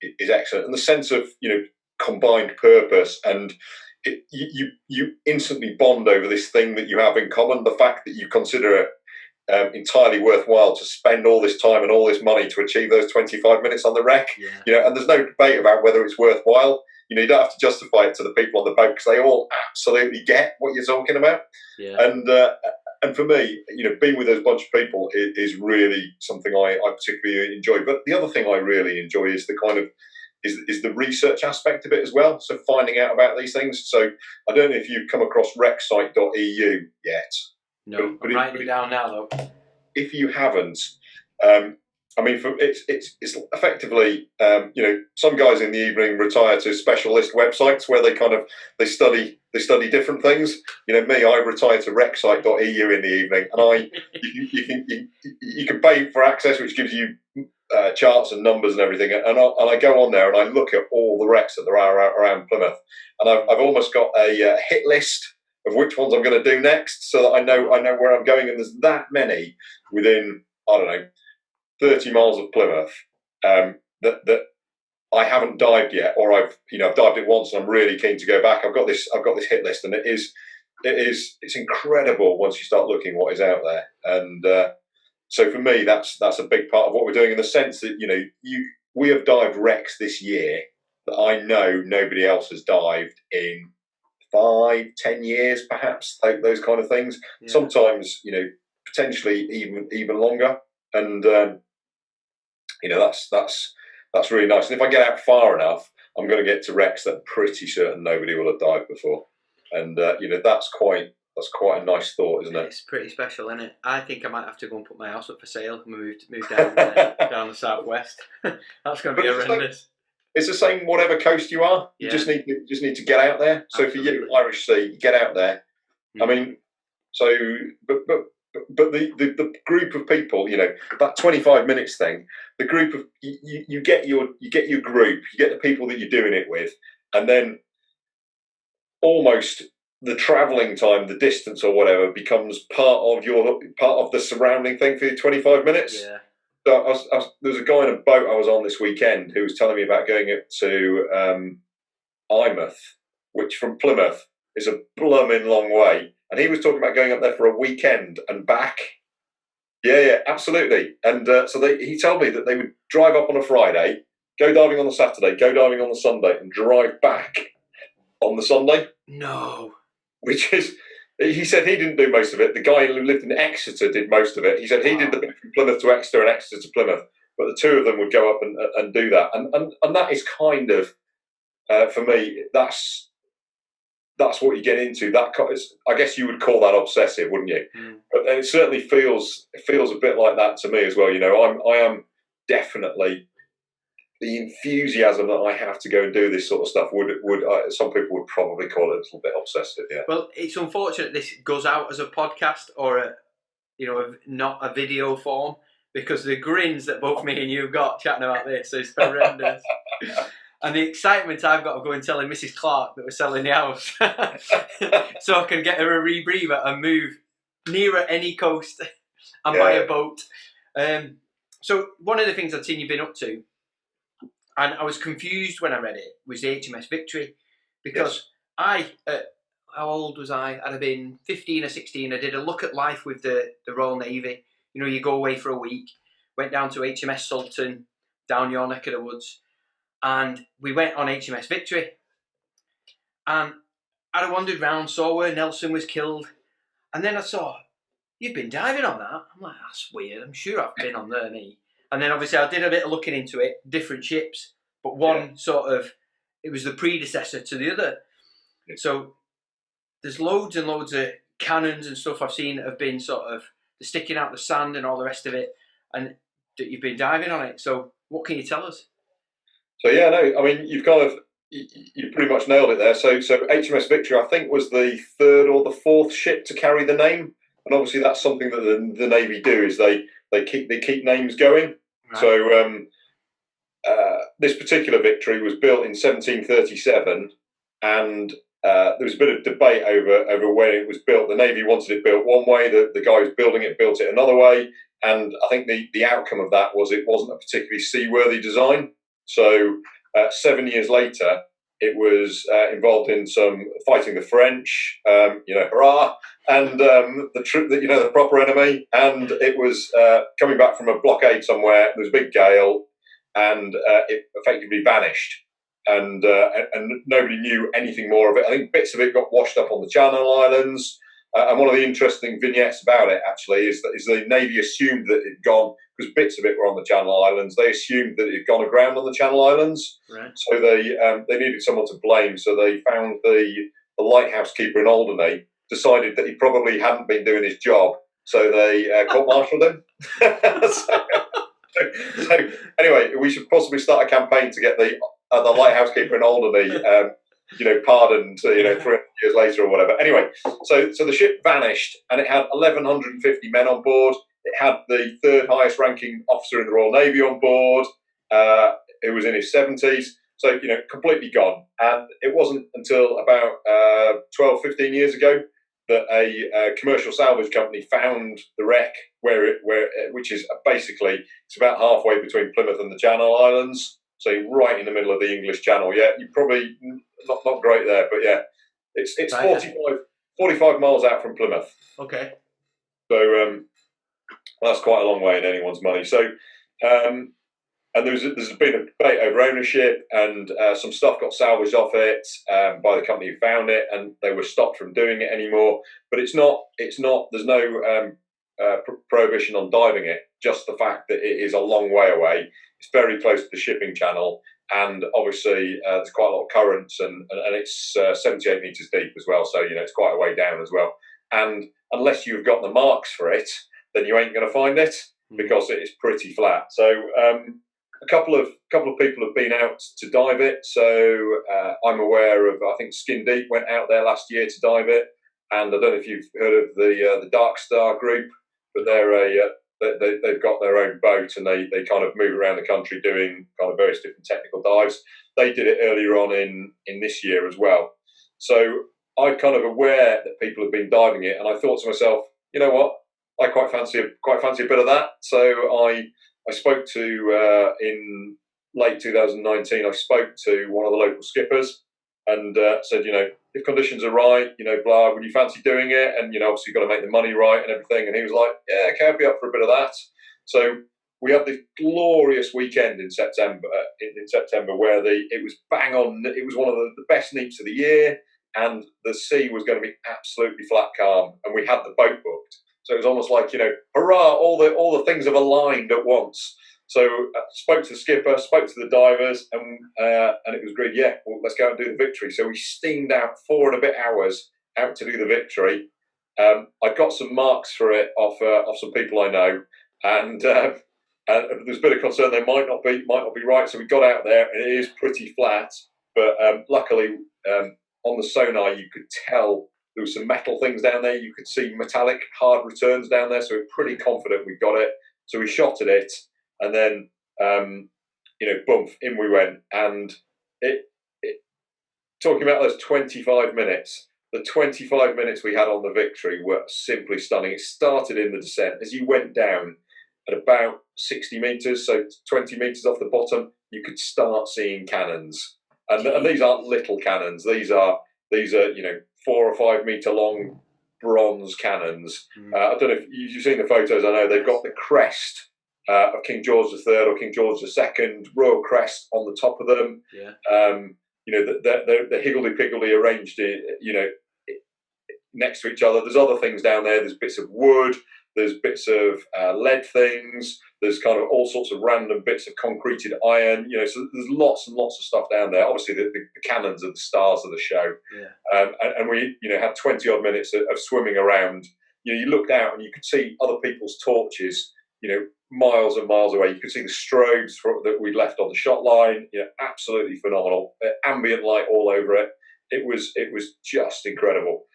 is excellent, and the sense of, you know, combined purpose, and you instantly bond over this thing that you have in common. The fact that you consider it entirely worthwhile to spend all this time and all this money to achieve those 25 minutes on the wreck, you know, and there's no debate about whether it's worthwhile. You know, you don't have to justify it to the people on the boat because they all absolutely get what you're talking about. And for me, you know, being with those bunch of people is really something I particularly enjoy. But the other thing I really enjoy is the kind of is the research aspect of it as well. So finding out about these things. So I don't know if you've come across recsite.eu yet. No, but I'm writing it down now though. If you haven't, I mean, it's effectively, you know, some guys in the evening retire to specialist websites where they study different things. You know, me, I retire to recsite.eu in the evening, and you can pay for access, which gives you charts and numbers and everything, and I go on there and I look at all the wrecks that there are around Plymouth, and I've almost got a hit list of which ones I'm going to do next, so that I know where I'm going, and there's that many within, I don't know, 30 miles of Plymouth that I haven't dived yet, or I've dived it once and I'm really keen to go back. I've got this hit list, and it's incredible once you start looking what is out there. And so for me, that's a big part of what we're doing, in the sense that, you know, we have dived wrecks this year that I know nobody else has dived in 5-10 years, perhaps, those kind of things. Sometimes, you know, potentially even longer. And you know, that's really nice. And if I get out far enough, I'm going to get to wrecks that I'm pretty certain nobody will have dived before. And you know, that's quite a nice thought, isn't it? It's pretty special, isn't it? I think I might have to go and put my house up for sale and move down down the southwest. That's going to be horrendous. It's the same whatever coast you are. You just need to get out there. So absolutely. For you, Irish Sea, you get out there. I mean, so but the group of people, you know, that 25 minutes thing, the group of you get your group, you get the people that you're doing it with, and then almost the travelling time, the distance or whatever, becomes part of the surrounding thing for your 25 minutes. Yeah. So there was a guy in a boat I was on this weekend who was telling me about going up to Eyemouth, which from Plymouth is a blooming long way. And he was talking about going up there for a weekend and back. Yeah, absolutely. And so he told me that they would drive up on a Friday, go diving on the Saturday, go diving on the Sunday, and drive back on the Sunday. No. Which is, he said he didn't do most of it. The guy who lived in Exeter did most of it. He said he did the bit from Plymouth to Exeter and Exeter to Plymouth, but the two of them would go up and do that. And that is kind of, for me, that's that's what you get into. I guess you would call that obsessive, wouldn't you? But it certainly feels a bit like that to me as well. You know, I am definitely, the enthusiasm that I have to go and do this sort of stuff would some people would probably call it a little bit obsessive. Yeah. Well, it's unfortunate this goes out as a podcast or not a video form, because the grins that both me and you've got chatting about this is horrendous. And the excitement I've got of going telling Mrs. Clark that we're selling the house so I can get her a rebreather and move nearer any coast and buy a boat. So one of the things I'd seen you've been up to, and I was confused when I read it, was the HMS Victory, because how old was I? I'd have been 15 or 16. I did a look at life with the Royal Navy. You know, you go away for a week, went down to HMS Sultan, down your neck of the woods, and we went on HMS Victory. And I'd wandered round, saw where Nelson was killed, and then I saw, you've been diving on that? I'm like, that's weird, I'm sure I've been on there, me. And then obviously I did a bit of looking into it, different ships, but one sort of, it was the predecessor to the other. So there's loads and loads of cannons and stuff I've seen that have been sort of sticking out the sand and all the rest of it, and that you've been diving on it. So what can you tell us? So I mean, you pretty much nailed it there. So HMS Victory, I think, was the third or the fourth ship to carry the name, and obviously that's something that the Navy do, is they keep names going. Right. So this particular Victory was built in 1737, and there was a bit of debate over when it was built. The Navy wanted it built one way, the guy who's building it built it another way, and I think the outcome of that was it wasn't a particularly seaworthy design. So 7 years later, it was involved in some fighting the French, hurrah, and the proper enemy, and it was coming back from a blockade somewhere. There was a big gale, and it effectively vanished. And nobody knew anything more of it. I think bits of it got washed up on the Channel Islands. And one of the interesting vignettes about it, actually, is the Navy assumed that it had gone, because bits of it were on the Channel Islands. They assumed that it had gone aground on the Channel Islands. Right. So they needed someone to blame. So they found the lighthouse keeper in Alderney, decided that he probably hadn't been doing his job. So they court-martialed him. so anyway, we should possibly start a campaign to get the lighthouse keeper in Alderney, pardoned, 300 years later or whatever. Anyway, so the ship vanished, and it had 1,150 men on board. It had the third highest ranking officer in the Royal Navy on board, who was in his 70s. So, completely gone. And it wasn't until about 12, 15 years ago that a commercial salvage company found the wreck, which is basically, it's about halfway between Plymouth and the Channel Islands. So right in the middle of the English Channel. Yeah, you probably not great there, but yeah, it's 45 miles out from Plymouth. Okay. So that's quite a long way in anyone's money. So and there's been a debate over ownership, and some stuff got salvaged off it by the company who found it, and they were stopped from doing it anymore. But it's not. There's no prohibition on diving it. Just the fact that it is a long way away. It's very close to the shipping channel, and obviously there's quite a lot of currents, and it's 78 metres deep as well. So it's quite a way down as well. And unless you've got the marks for it, then you ain't going to find it, because it is pretty flat. So a couple of people have been out to dive it. So I'm aware of, I think Skin Deep went out there last year to dive it, and I don't know if you've heard of the Dark Star group, but they've got their own boat, and they kind of move around the country doing kind of various different technical dives. They did it earlier on in this year as well. So I'm kind of aware that people have been diving it, and I thought to myself, you know what, I quite fancy a bit of that. So I spoke to in late 2019. I spoke to one of the local skippers and said, if conditions are right, blah, would you fancy doing it? And obviously you've got to make the money right and everything. And he was like, yeah, okay, I'll be up for a bit of that. So we had this glorious weekend in September. Where it was bang on. It was one of the best neeps of the year, and the sea was going to be absolutely flat calm, and we had the boat booked. So it was almost like, hurrah! All the things have aligned at once. So spoke to the skipper, spoke to the divers, and it was agreed, yeah, well, let's go and do the Victory. So we steamed out 4 and a bit hours out to do the Victory. I got some marks for it off some people I know, and there's a bit of concern they might not be right. So we got out there, and it is pretty flat, but luckily on the sonar you could tell there was some metal things down there. You could see metallic hard returns down there, so we're pretty confident we got it. So we shot at it. And then, boom, in we went. And talking about those 25 minutes, the 25 minutes we had on the Victory were simply stunning. It started in the descent. As you went down at about 60 metres, so 20 metres off the bottom, you could start seeing cannons. And these aren't little cannons. These are 4 or 5 metre long bronze cannons. I don't know if you've seen the photos. I know they've got the crest of King George III or King George II royal crest on the top of them. Yeah. They're higgledy-piggledy arranged, next to each other. There's other things down there. There's bits of wood. There's bits of lead things. There's kind of all sorts of random bits of concreted iron. So there's lots and lots of stuff down there. Obviously, the cannons are the stars of the show. Yeah. And we, had 20 odd minutes of swimming around. You looked out and you could see other people's torches, miles and miles away. You could see the strobes that we'd left on the shot line. Absolutely phenomenal. Ambient light all over it. It was just incredible.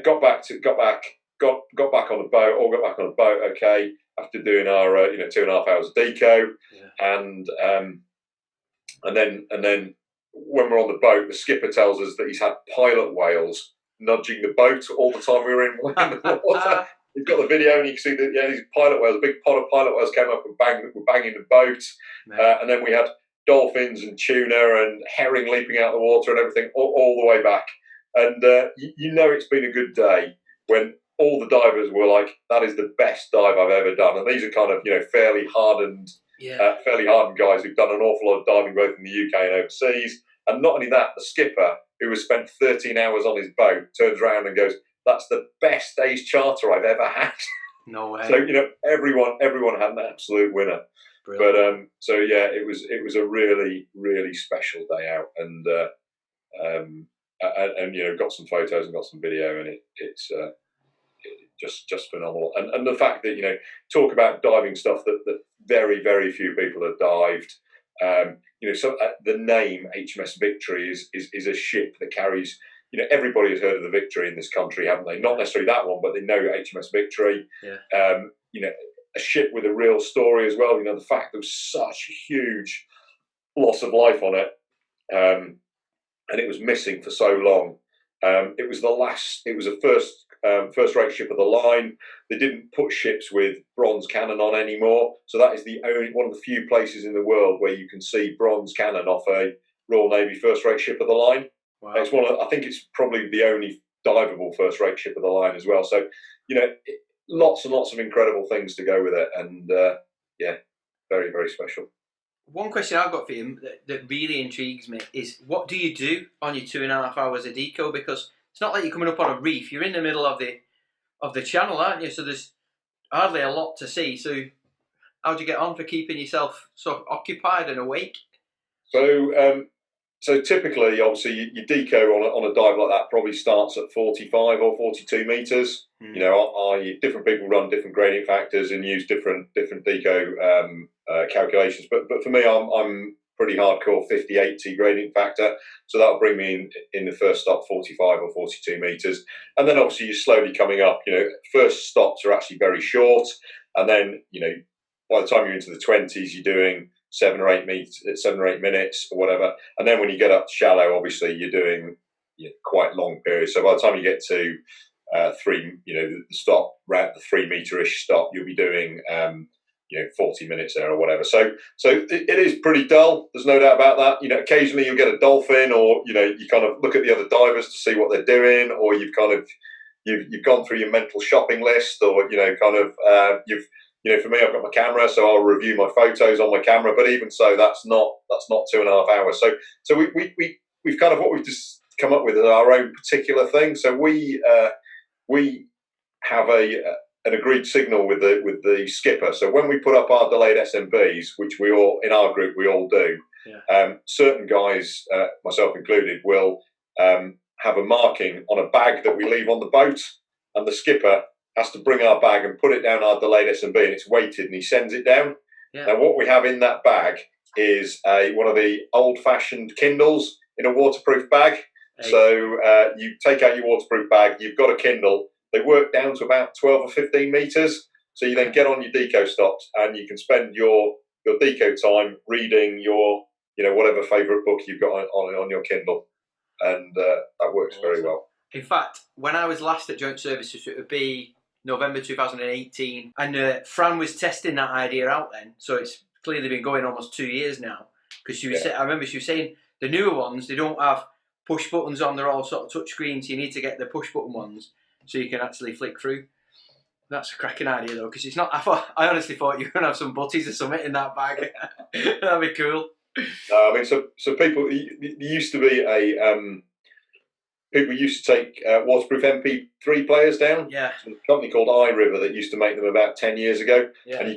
Got back on the boat. All got back on the boat. Okay, after doing our 2.5 hours of deco, and then when we're on the boat, the skipper tells us that he's had pilot whales nudging the boat all the time we were in the water. You've got the video, and you can see that these pilot whales, a big pod of pilot whales came up and were banging the boat. And then we had dolphins and tuna and herring leaping out of the water and everything all the way back. And it's been a good day when all the divers were like, "That is the best dive I've ever done." And these are kind of fairly hardened guys who've done an awful lot of diving both in the UK and overseas. And not only that, the skipper, who has spent 13 hours on his boat, turns around and goes, "That's the best day's charter I've ever had." No way. So everyone had an absolute winner. Brilliant. But it was a really, really special day out, and got some photos and got some video, and it's just phenomenal. And the fact that talk about diving stuff that very, very few people have dived. So the name HMS Victory is a ship that carries. Everybody has heard of the Victory in this country, haven't they? Not necessarily that one, but they know HMS Victory. Yeah. A ship with a real story as well. The fact there was such a huge loss of life on it, and it was missing for so long. It was a first-rate ship of the line. They didn't put ships with bronze cannon on anymore, so that is one of the few places in the world where you can see bronze cannon off a Royal Navy first-rate ship of the line. Wow. I think it's probably the only diveable first-rate ship of the line as well. So, lots and lots of incredible things to go with it, and very, very special. One question I've got for you that really intrigues me is, what do you do on your 2.5 hours of deco? Because it's not like you're coming up on a reef; you're in the middle of the channel, aren't you? So there's hardly a lot to see. So how do you get on for keeping yourself sort of occupied and awake? So typically, obviously, your deco on a dive like that probably starts at 45 or 42 metres. Different people run different gradient factors and use different deco calculations. But for me, I'm pretty hardcore 50-80 gradient factor. So that'll bring me in the first stop 45 or 42 metres. And then obviously you're slowly coming up. First stops are actually very short. And then, by the time you're into the 20s, you're doing 7 or 8 minutes or whatever. And then when you get up to shallow, obviously you're doing quite long periods. So by the time you get to the stop, around the 3 metre-ish stop, you'll be doing 40 minutes there or whatever. So it is pretty dull. There's no doubt about that. Occasionally you'll get a dolphin, or you kind of look at the other divers to see what they're doing, or you've gone through your mental shopping list, or for me, I've got my camera, so I'll review my photos on my camera. But even so, that's not 2.5 hours. So we've kind of, what we've just come up with is our own particular thing. So we have a an agreed signal with the skipper. So when we put up our delayed SMBs, which we all in our group we all do, certain guys, myself included, will have a marking on a bag that we leave on the boat, and the skipper has to bring our bag and put it down our delayed SMB, and it's weighted, and he sends it down. Now what we have in that bag is one of the old-fashioned Kindles in a waterproof bag. So you take out your waterproof bag, you've got a Kindle. They work down to about 12 or 15 meters. So you then get on your deco stops, and you can spend your deco time reading your, whatever favorite book you've got on your Kindle, and that works very well. In fact, when I was last at Joint Services, it would be November 2018, and Fran was testing that idea out then. So it's clearly been going almost 2 years now. Because she was, I remember she was saying the newer ones, they don't have push buttons on; they're all sort of touch screens. So you need to get the push button ones so you can actually flick through. That's a cracking idea though, because it's not. I honestly thought you were gonna have some butties or something in that bag. That'd be cool. I mean, so people. There used to be people used to take waterproof MP3 players down. Yeah. There's a company called iRiver that used to make them about 10 years ago, and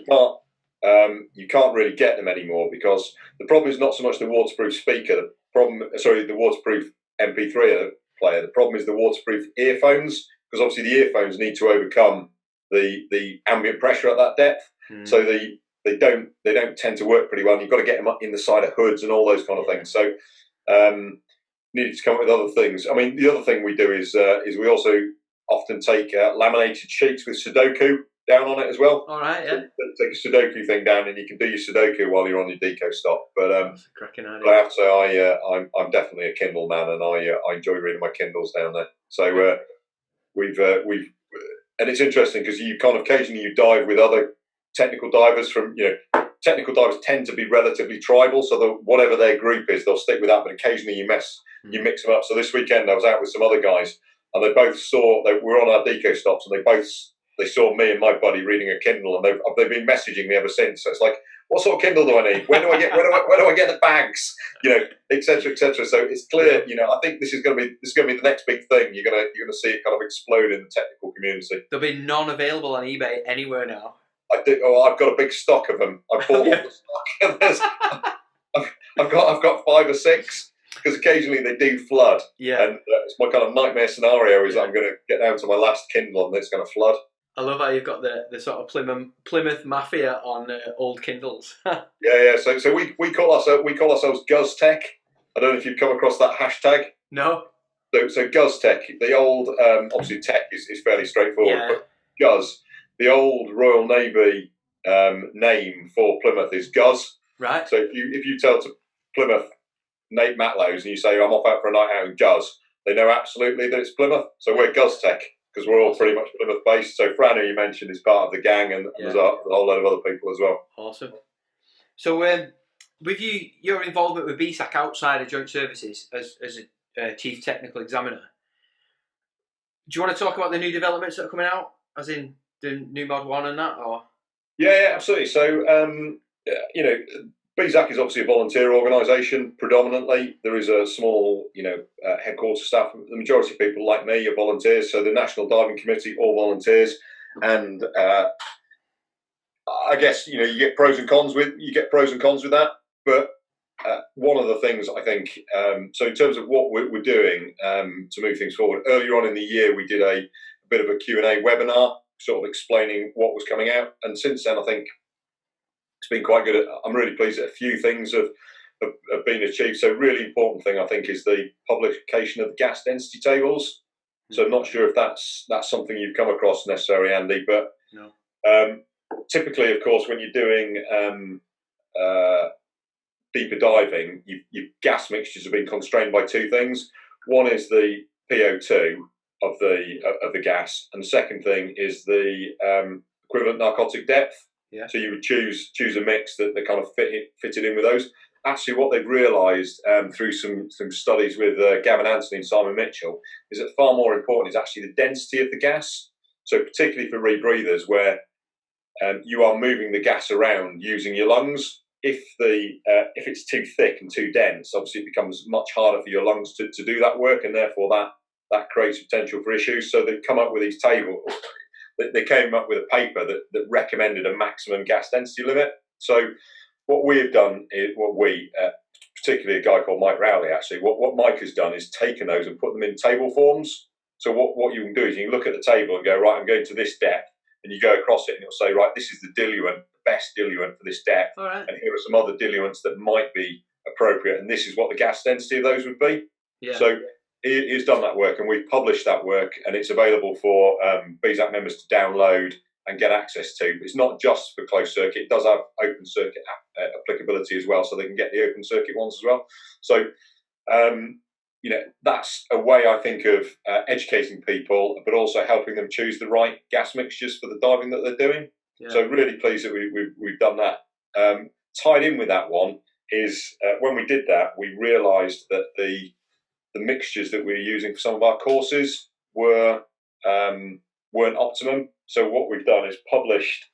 you can't really get them anymore, because the problem is not so much the waterproof speaker. The waterproof MP3 player. The problem is the waterproof earphones, because obviously the earphones need to overcome the ambient pressure at that depth. So they don't tend to work pretty well. And you've got to get them up in the side of hoods and all those kind of things. So needed to come up with other things. I mean, the other thing we do is we also often take laminated sheets with Sudoku down on it as well. All right, yeah. So take a Sudoku thing down, and you can do your Sudoku while you're on your deco stop. But that's a cracking idea. I have to say, I'm definitely a Kindle man, and I enjoy reading my Kindles down there. So we've and it's interesting because you kind of occasionally you dive with other technical divers from technical divers tend to be relatively tribal, so whatever their group is, they'll stick with that. But occasionally you mix them up. So this weekend I was out with some other guys, and they both we're on our deco stops, and they saw me and my buddy reading a Kindle, and they've been messaging me ever since. So it's like, what sort of Kindle do I need? Where do I get the bags? etc. etc. So it's clear. I think this is going to be the next big thing. You're going to see it kind of explode in the technical community. There'll be none available on eBay anywhere now. I've got a big stock of them. I bought all the stock. I've got 5 or 6, because occasionally they do flood. Yeah. And it's my kind of nightmare scenario is that I'm going to get down to my last Kindle and it's going to flood. I love how you've got the sort of Plymouth Mafia on old Kindles. Yeah. So we call ourselves GuzTech. I don't know if you've come across that hashtag. No. So GuzTech, the old obviously tech is fairly straightforward, but Guz, the old Royal Navy name for Plymouth is Guz. Right. So if you tell to Plymouth Nate Matlows and you say I'm off out for a night out in Guz, they know absolutely that it's Plymouth. So we're GuzTech, because we're all pretty much Plymouth based. So Fran, who you mentioned, is part of the gang, and there's a whole load of other people as well. Awesome. So with your involvement with BSAC outside of Joint Services as a Chief Technical Examiner, do you want to talk about the new developments that are coming out, as in the new Mod 1 and that? Or Yeah, absolutely. So BSAC is obviously a volunteer organisation predominantly. There is a small, headquarters staff. The majority of people like me are volunteers. So the National Diving Committee, all volunteers, and I guess you get pros and cons with that. But one of the things I think, so in terms of what we're doing to move things forward, earlier on in the year we did a bit of a Q&A webinar, sort of explaining what was coming out, and since then I think it's been quite good. I'm really pleased that a few things have been achieved. So really important thing I think is the publication of the gas density tables. So I'm not sure if that's something you've come across necessarily, Andy, but no. Typically, of course, when you're doing deeper diving, your gas mixtures have been constrained by 2 things. One is the PO2 of the gas, and the second thing is the equivalent narcotic depth. Yeah. So you would choose a mix that kind of fitted in with those. Actually, what they've realised through some studies with Gavin Anthony and Simon Mitchell is that far more important is actually the density of the gas. So particularly for rebreathers, where you are moving the gas around using your lungs. If it's too thick and too dense, obviously it becomes much harder for your lungs to do that work, and therefore that creates potential for issues. So they've come up with these tables. they came up with a paper that recommended a maximum gas density limit. So what we have done is, particularly a guy called Mike Rowley, actually, what Mike has done is taken those and put them in table forms. So what you can do is you can look at the table and go, right, I'm going to this depth, and you go across it and it'll say, right, this is the diluent, the best diluent for this depth, right. and here are some other diluents that might be appropriate, and this is what the gas density of those would be. Yeah. So he's done that work, and we've published that work, and it's available for BSAC members to download and get access to. It's not just for closed circuit; it does have open circuit applicability as well, so they can get the open circuit ones as well. So, that's a way, I think, of educating people, but also helping them choose the right gas mixtures for the diving that they're doing. Yeah. So, really pleased that we've done that. Tied in with that one is when we did that, we realised that the mixtures that we were using for some of our courses weren't optimum. So what we've done is published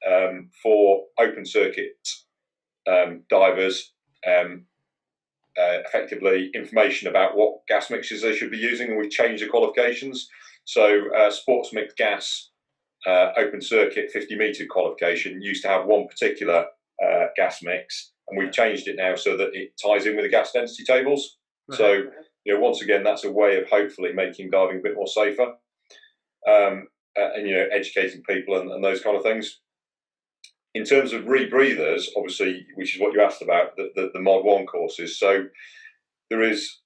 for open circuit divers effectively information about what gas mixtures they should be using, and we've changed the qualifications. So sports mixed gas open circuit 50 metre qualification used to have one particular gas mix, and we've changed it now so that it ties in with the gas density tables. Right. So once again, that's a way of hopefully making diving a bit more safer. And educating people and those kind of things. In terms of rebreathers, obviously, which is what you asked about, the Mod 1 courses. So there is,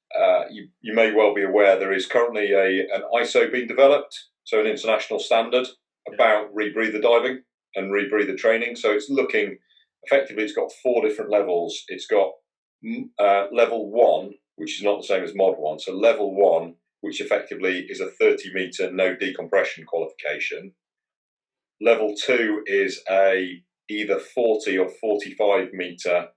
you may well be aware, there is currently an ISO being developed, so an international standard about rebreather diving and rebreather training. So it's looking, effectively, it's got 4 different levels. It's got level 1, which is not the same as Mod 1. So level 1, which effectively is a 30 metre no decompression qualification. Level 2 is either 40 or 45 metre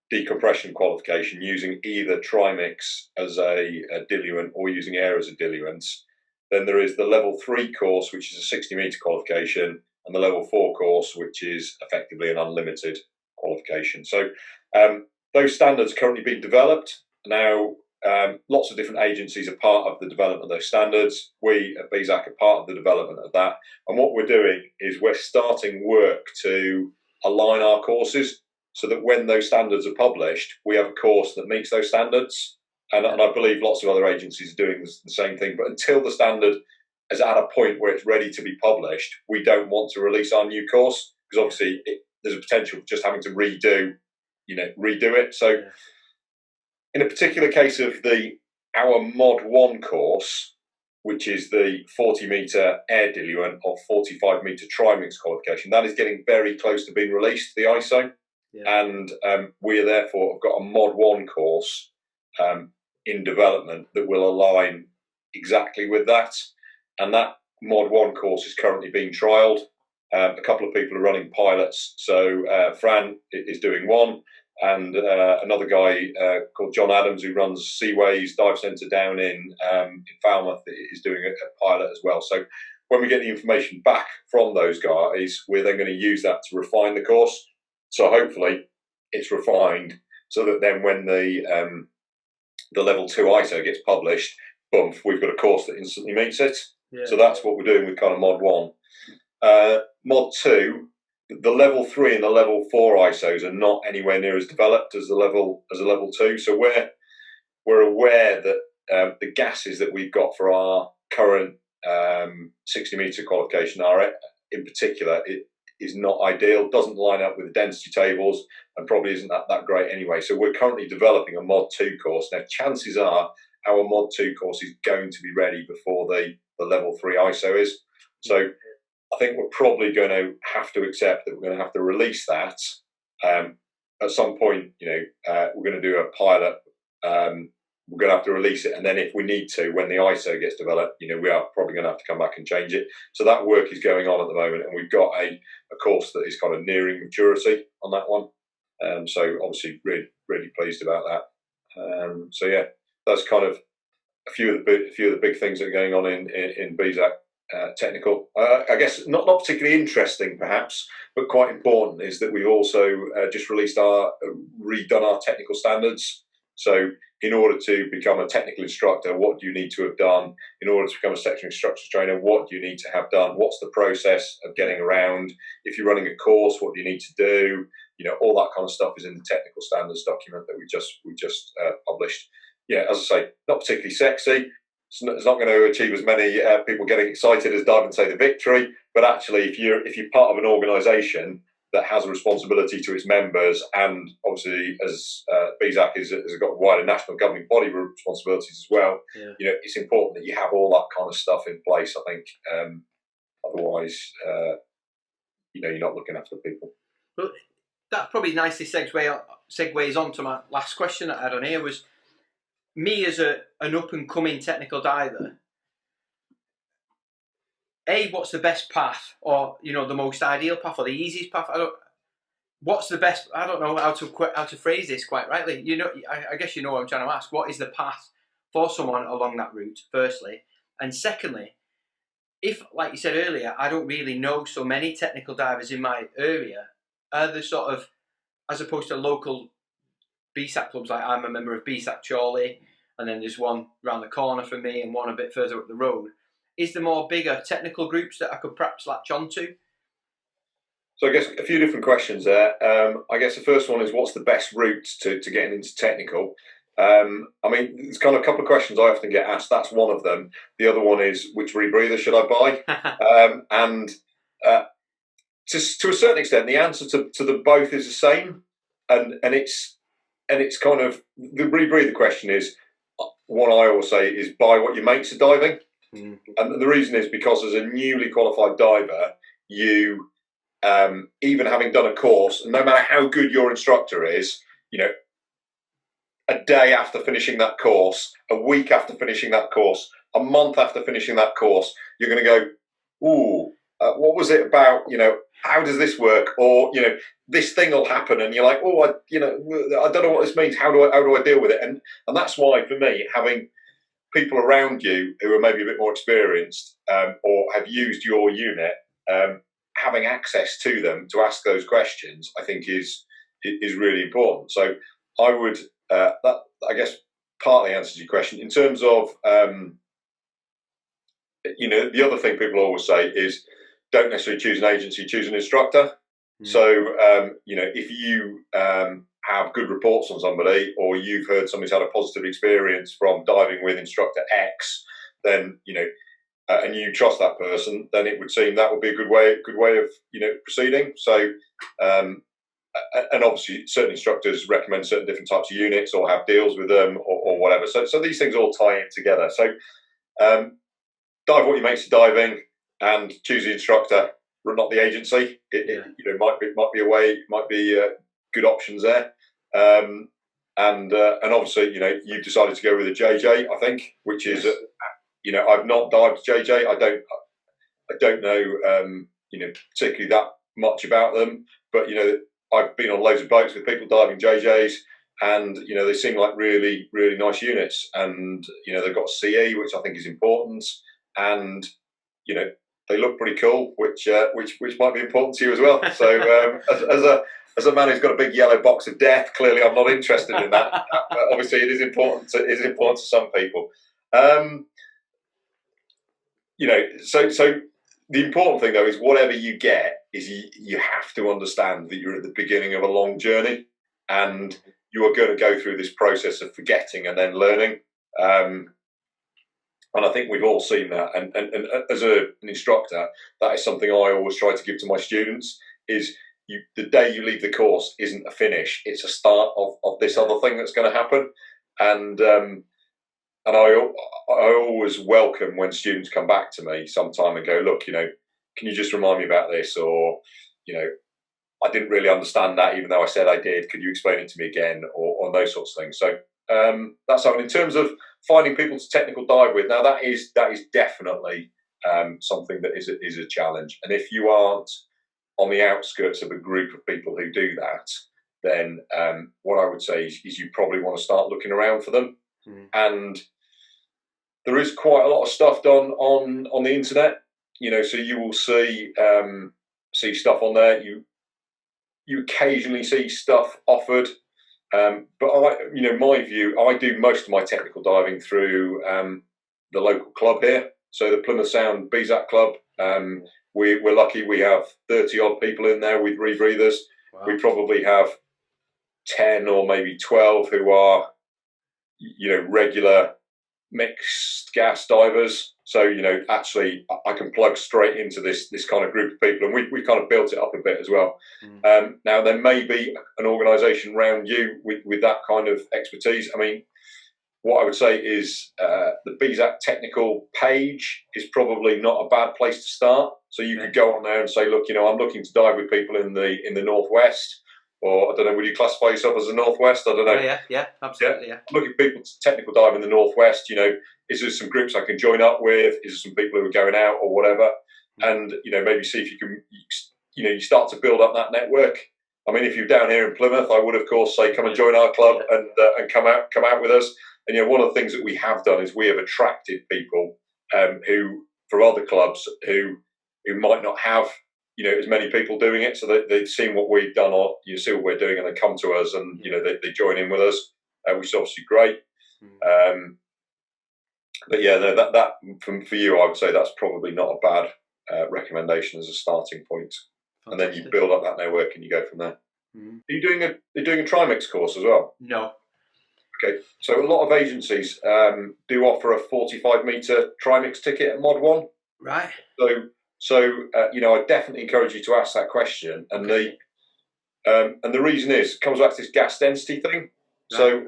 decompression qualification using either trimix as a diluent or using air as a diluent. Then there is the level 3 course, which is a 60 metre qualification, and the level 4 course, which is effectively an unlimited qualification. So those standards are currently being developed. Now, lots of different agencies are part of the development of those standards. We at BSAC are part of the development of that. And what we're doing is we're starting work to align our courses so that when those standards are published, we have a course that meets those standards. And I believe lots of other agencies are doing the same thing. But until the standard is at a point where it's ready to be published, we don't want to release our new course, because obviously there's a potential for just having to redo it. So in a particular case of our Mod 1 course, which is the 40 metre air diluent or 45 metre trimix qualification, that is getting very close to being released, the ISO. Yeah. And we therefore have got a Mod 1 course in development that will align exactly with that. And that Mod 1 course is currently being trialled. A couple of people are running pilots. So Fran is doing one, and another guy called John Adams, who runs Seaways Dive Centre down in Falmouth, is doing a pilot as well. So when we get the information back from those guys, we're then going to use that to refine the course. So hopefully it's refined so that then when the level 2 ISO gets published, boom, we've got a course that instantly meets it. Yeah. So that's what we're doing with kind of Mod 1. Mod 2, the level 3 and the level 4 ISOs are not anywhere near as developed as a level 2. So we're aware that the gases that we've got for our current 60 metre qualification are, in particular, it is not ideal, doesn't line up with the density tables, and probably isn't that great anyway. So we're currently developing a Mod 2 course. Now, chances are our Mod 2 course is going to be ready before the level 3 ISO is. So I think we're probably going to have to accept that we're going to have to release that at some point. We're going to do a pilot. We're going to have to release it, and then if we need to, when the ISO gets developed, we are probably going to have to come back and change it. So that work is going on at the moment, and we've got a course that is kind of nearing maturity on that one. So obviously, really pleased about that. So yeah, that's kind of a few of the big things that are going on in BSAC. Technical, I guess not particularly interesting perhaps, but quite important, is that we've also just redone our technical standards. So in order to become a technical instructor, what do you need to have done? In order to become a section instructor trainer, what do you need to have done? What's the process of getting around? If you're running a course, what do you need to do? All that kind of stuff is in the technical standards document that we just published. Yeah, as I say, not particularly sexy. It's not going to achieve as many people getting excited as Dive and Say the Victory. But actually, if you're part of an organisation that has a responsibility to its members, and obviously as BSAC has got wider national governing body responsibilities as well, it's important that you have all that kind of stuff in place, I think. Otherwise, you're not looking after people. Well, that probably nicely segues on to my last question that I had on here. Was me as an up-and-coming technical diver, what's the best path, or the most ideal path, or the easiest path? What's the best? I don't know how to phrase this quite rightly. I guess what I'm trying to ask. What is the path for someone along that route? Firstly, and secondly, if, like you said earlier, I don't really know so many technical divers in my area, are there sort of, as opposed to local BSAC clubs, like I'm a member of BSAC Chorley, and then there's one around the corner from me and one a bit further up the road. Is there more bigger technical groups that I could perhaps latch onto? So I guess a few different questions there. I guess the first one is, what's the best route to getting into technical? There's kind of a couple of questions I often get asked. That's one of them. The other one is, which rebreather should I buy? To a certain extent, the answer to the both is the same, and it's kind of, the rebreather question is one I always say is, buy what your mates are diving. And the reason is because as a newly qualified diver, you even having done a course, and no matter how good your instructor is, a day after finishing that course, a week after finishing that course, a month after finishing that course, you're going to go, ooh, what was it about? How does this work? Or this thing will happen, and you're like, oh, I don't know what this means. How do I deal with it? And that's why, for me, having people around you who are maybe a bit more experienced or have used your unit, having access to them to ask those questions, I think is really important. So I would, that I guess partly answers your question. In terms of, the other thing people always say is, don't necessarily choose an agency, choose an instructor. So, if you have good reports on somebody, or you've heard somebody's had a positive experience from diving with instructor X, then, and you trust that person, then it would seem that would be a good way of, proceeding. So, and obviously certain instructors recommend certain different types of units or have deals with them or whatever. So these things all tie in together. So, dive what your mates are diving, and choose the instructor, not the agency. It might be a way, might be good options there. And obviously, you've decided to go with a JJ, I think, which is, I've not dived JJ. I don't know, particularly that much about them, but I've been on loads of boats with people diving JJs, and they seem like really, really nice units, and they've got CE, which I think is important, and they look pretty cool, which might be important to you as well. So as a man who's got a big yellow box of death, clearly I'm not interested in that. Obviously, it is important to some people. So the important thing though is, whatever you get, is you have to understand that you're at the beginning of a long journey, and you are going to go through this process of forgetting and then learning. And I think we've all seen that. And as an instructor, that is something I always try to give to my students, is the day you leave the course isn't a finish, it's a start of this other thing that's going to happen. And I always welcome when students come back to me sometime and go, look, can you just remind me about this? Or, I didn't really understand that, even though I said I did. Could you explain it to me again? Or those sorts of things. So that's something in terms of finding people to technical dive with. Now that is definitely something that is a challenge. And if you aren't on the outskirts of a group of people who do that, then what I would say is you probably want to start looking around for them. And there is quite a lot of stuff done on the internet. So you will see stuff on there. You occasionally see stuff offered But my view, I do most of my technical diving through the local club here. So the Plymouth Sound BSAC club. We're lucky we have 30 odd people in there with rebreathers. Wow. We probably have 10 or maybe 12 who are, regular mixed gas divers. So, actually I can plug straight into this kind of group of people, and we've kind of built it up a bit as well. Now there may be an organisation around you with that kind of expertise. I mean, what I would say is the BSAC technical page is probably not a bad place to start. So you could go on there and say, look, I'm looking to dive with people in the Northwest, or I don't know, would you classify yourself as the Northwest? I don't know. Yeah, absolutely. Yeah. Looking at people to technical dive in the Northwest, is there some groups I can join up with? Is there some people who are going out or whatever? And, maybe see if you can, you start to build up that network. I mean, if you're down here in Plymouth, I would, of course, say, come and join our club and come out with us. And, one of the things that we have done is we have attracted people who, from other clubs, who might not have, as many people doing it. So they've seen what we've done, or see what we're doing, and they come to us and, they join in with us, which is obviously great. But yeah, no, that for you, I would say that's probably not a bad recommendation as a starting point. Fantastic. And then you build up that network and you go from there. Are you doing a Trimix course as well? No. Okay, so a lot of agencies do offer a 45-metre Trimix ticket at Mod 1. Right. So I definitely encourage you to ask that question. And the reason is, it comes back to this gas density thing. Right. So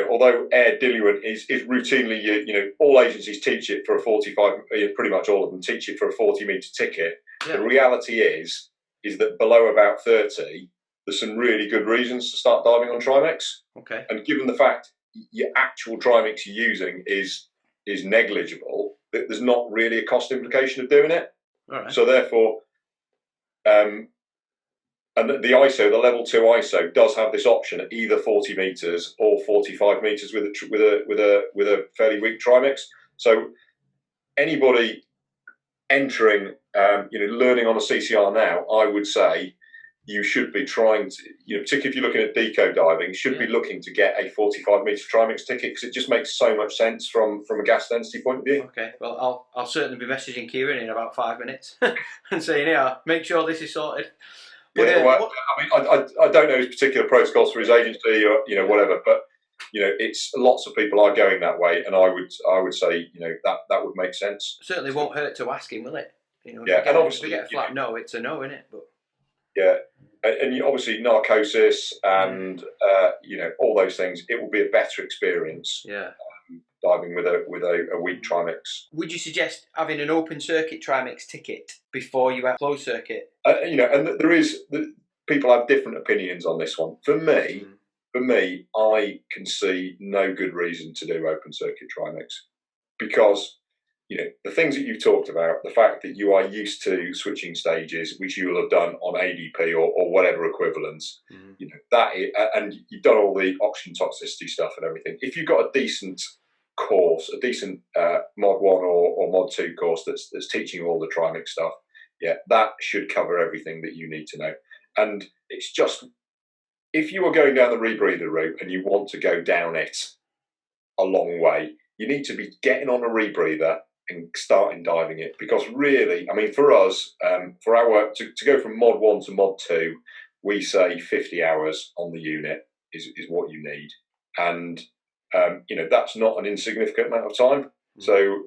although air diluent is routinely, all agencies teach it for a 45, pretty much all of them teach it for a 40-metre ticket. Yeah. The reality is that below about 30, there's some really good reasons to start diving on Trimix. Okay. And given the fact your actual Trimix you're using is negligible, there's not really a cost implication of doing it. All right. So therefore, and the ISO, the level 2 ISO, does have this option at either 40 meters or 45 meters with a fairly weak Trimix. So anybody entering, learning on a CCR now, I would say you should be trying to, particularly if you're looking at deco diving, should be looking to get a 45-metre Trimix ticket, because it just makes so much sense from a gas density point of view. Okay, well, I'll certainly be messaging Kieran in about 5 minutes and saying, make sure this is sorted. But, I mean, I don't know his particular protocols for his agency or whatever, but it's lots of people are going that way, and I would say that would make sense. Certainly won't hurt to ask him, will it? And obviously, if we get a flat no, it's a no, isn't it? But yeah, and obviously narcosis and all those things, it will be a better experience. Yeah. Diving with a weak Trimix. Would you suggest having an open circuit Trimix ticket before you have closed circuit? And people have different opinions on this one. For me, I can see no good reason to do open circuit Trimix, because the things that you've talked about, the fact that you are used to switching stages, which you will have done on ADP or whatever equivalents, and you've done all the oxygen toxicity stuff and everything. If you've got a decent course, a decent Mod 1 or Mod 2 course that's teaching you all the Trimix stuff, that should cover everything that you need to know. And it's just, if you are going down the rebreather route and you want to go down it a long way, you need to be getting on a rebreather and starting diving it, because really, I mean, for us, for our work, to go from Mod 1 to Mod 2, we say 50 hours on the unit is what you need. And that's not an insignificant amount of time. So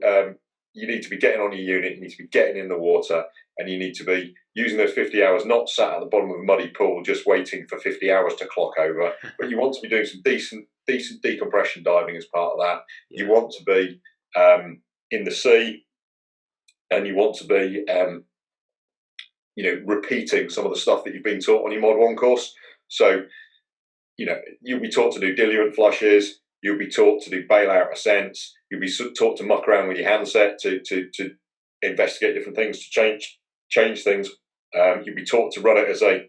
you need to be getting on your unit, you need to be getting in the water, and you need to be using those 50 hours, not sat at the bottom of a muddy pool just waiting for 50 hours to clock over, but you want to be doing some decent decompression diving as part of that. Yeah. You want to be in the sea, and you want to be repeating some of the stuff that you've been taught on your Mod 1 course. So you'll be taught to do diluent flushes, you'll be taught to do bailout ascents, you'll be taught to muck around with your handset to investigate different things, to change things. You'll be taught to run it as a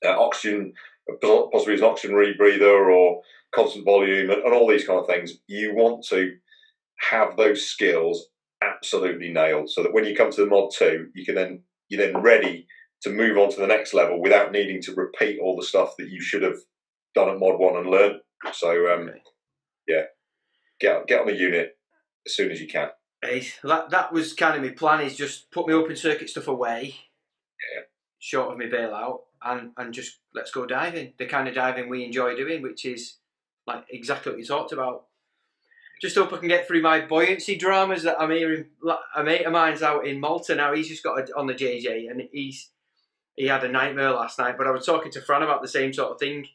oxygen, possibly as an oxygen rebreather or constant volume, and all these kind of things. You want to have those skills absolutely nailed, so that when you come to the Mod 2, you're then ready to move on to the next level without needing to repeat all the stuff that you should have done at Mod 1 and learned. So, yeah, get on the unit as soon as you can. That was kind of my plan, is just put my open circuit stuff away, short of my bailout, and just let's go diving. The kind of diving we enjoy doing, which is like exactly what you talked about. Just hope I can get through my buoyancy dramas that I'm hearing. A mate of mine's out in Malta now. He's just got on the JJ, and he had a nightmare last night. But I was talking to Fran about the same sort of thing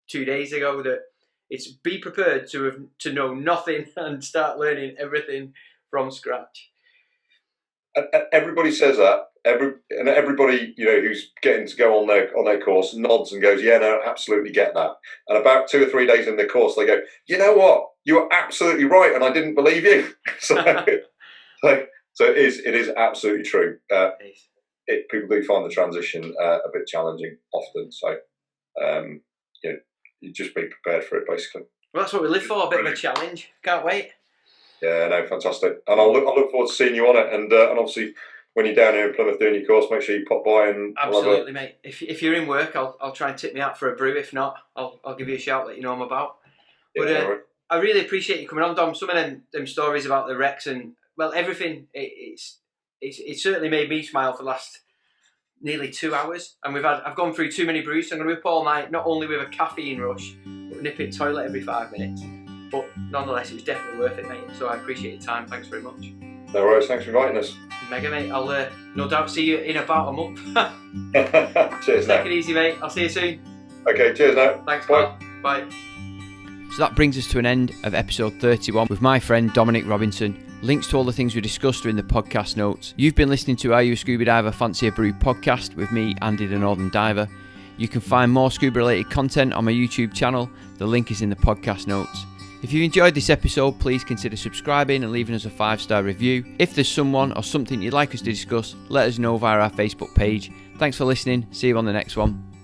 2 days ago. That it's be prepared to know nothing and start learning everything from scratch. Everybody says that. Everybody, who's getting to go on their course nods and goes, "Yeah, no, absolutely get that." And about 2 or 3 days in the course, they go, "You know what? You were absolutely right, and I didn't believe you." so it is absolutely true. People do find the transition a bit challenging often. So you just be prepared for it, basically. Well, that's what we live for—a bit of a challenge. Can't wait. Yeah, no, fantastic. And I'll look forward to seeing you on it. And obviously, when you're down here in Plymouth doing your course, make sure you pop by and absolutely, mate. If you're in work, I'll try and tip me out for a brew. If not, I'll give you a shout, let you know I'm about. But I really appreciate you coming on, Dom. Some of them stories about the wrecks and everything. It's certainly made me smile for the last nearly 2 hours. And I've gone through too many brews, so I'm going to be up all night, not only with a caffeine rush, but nipping toilet every 5 minutes. But nonetheless, it was definitely worth it, mate. So I appreciate your time. Thanks very much. No worries. Thanks for inviting us. Mega, mate. I'll no doubt see you in about a month. Cheers. Take it easy, mate. I'll see you soon. Okay. Cheers now. Thanks, pal. Bye. So that brings us to an end of episode 31 with my friend Dominic Robinson. Links to all the things we discussed are in the podcast notes. You've been listening to Are You a Scuba Diver? Fancy a Brew podcast with me, Andy the Northern Diver. You can find more scuba related content on my YouTube channel. The link is in the podcast notes. If you've enjoyed this episode, please consider subscribing and leaving us a 5-star review. If there's someone or something you'd like us to discuss, let us know via our Facebook page. Thanks for listening. See you on the next one.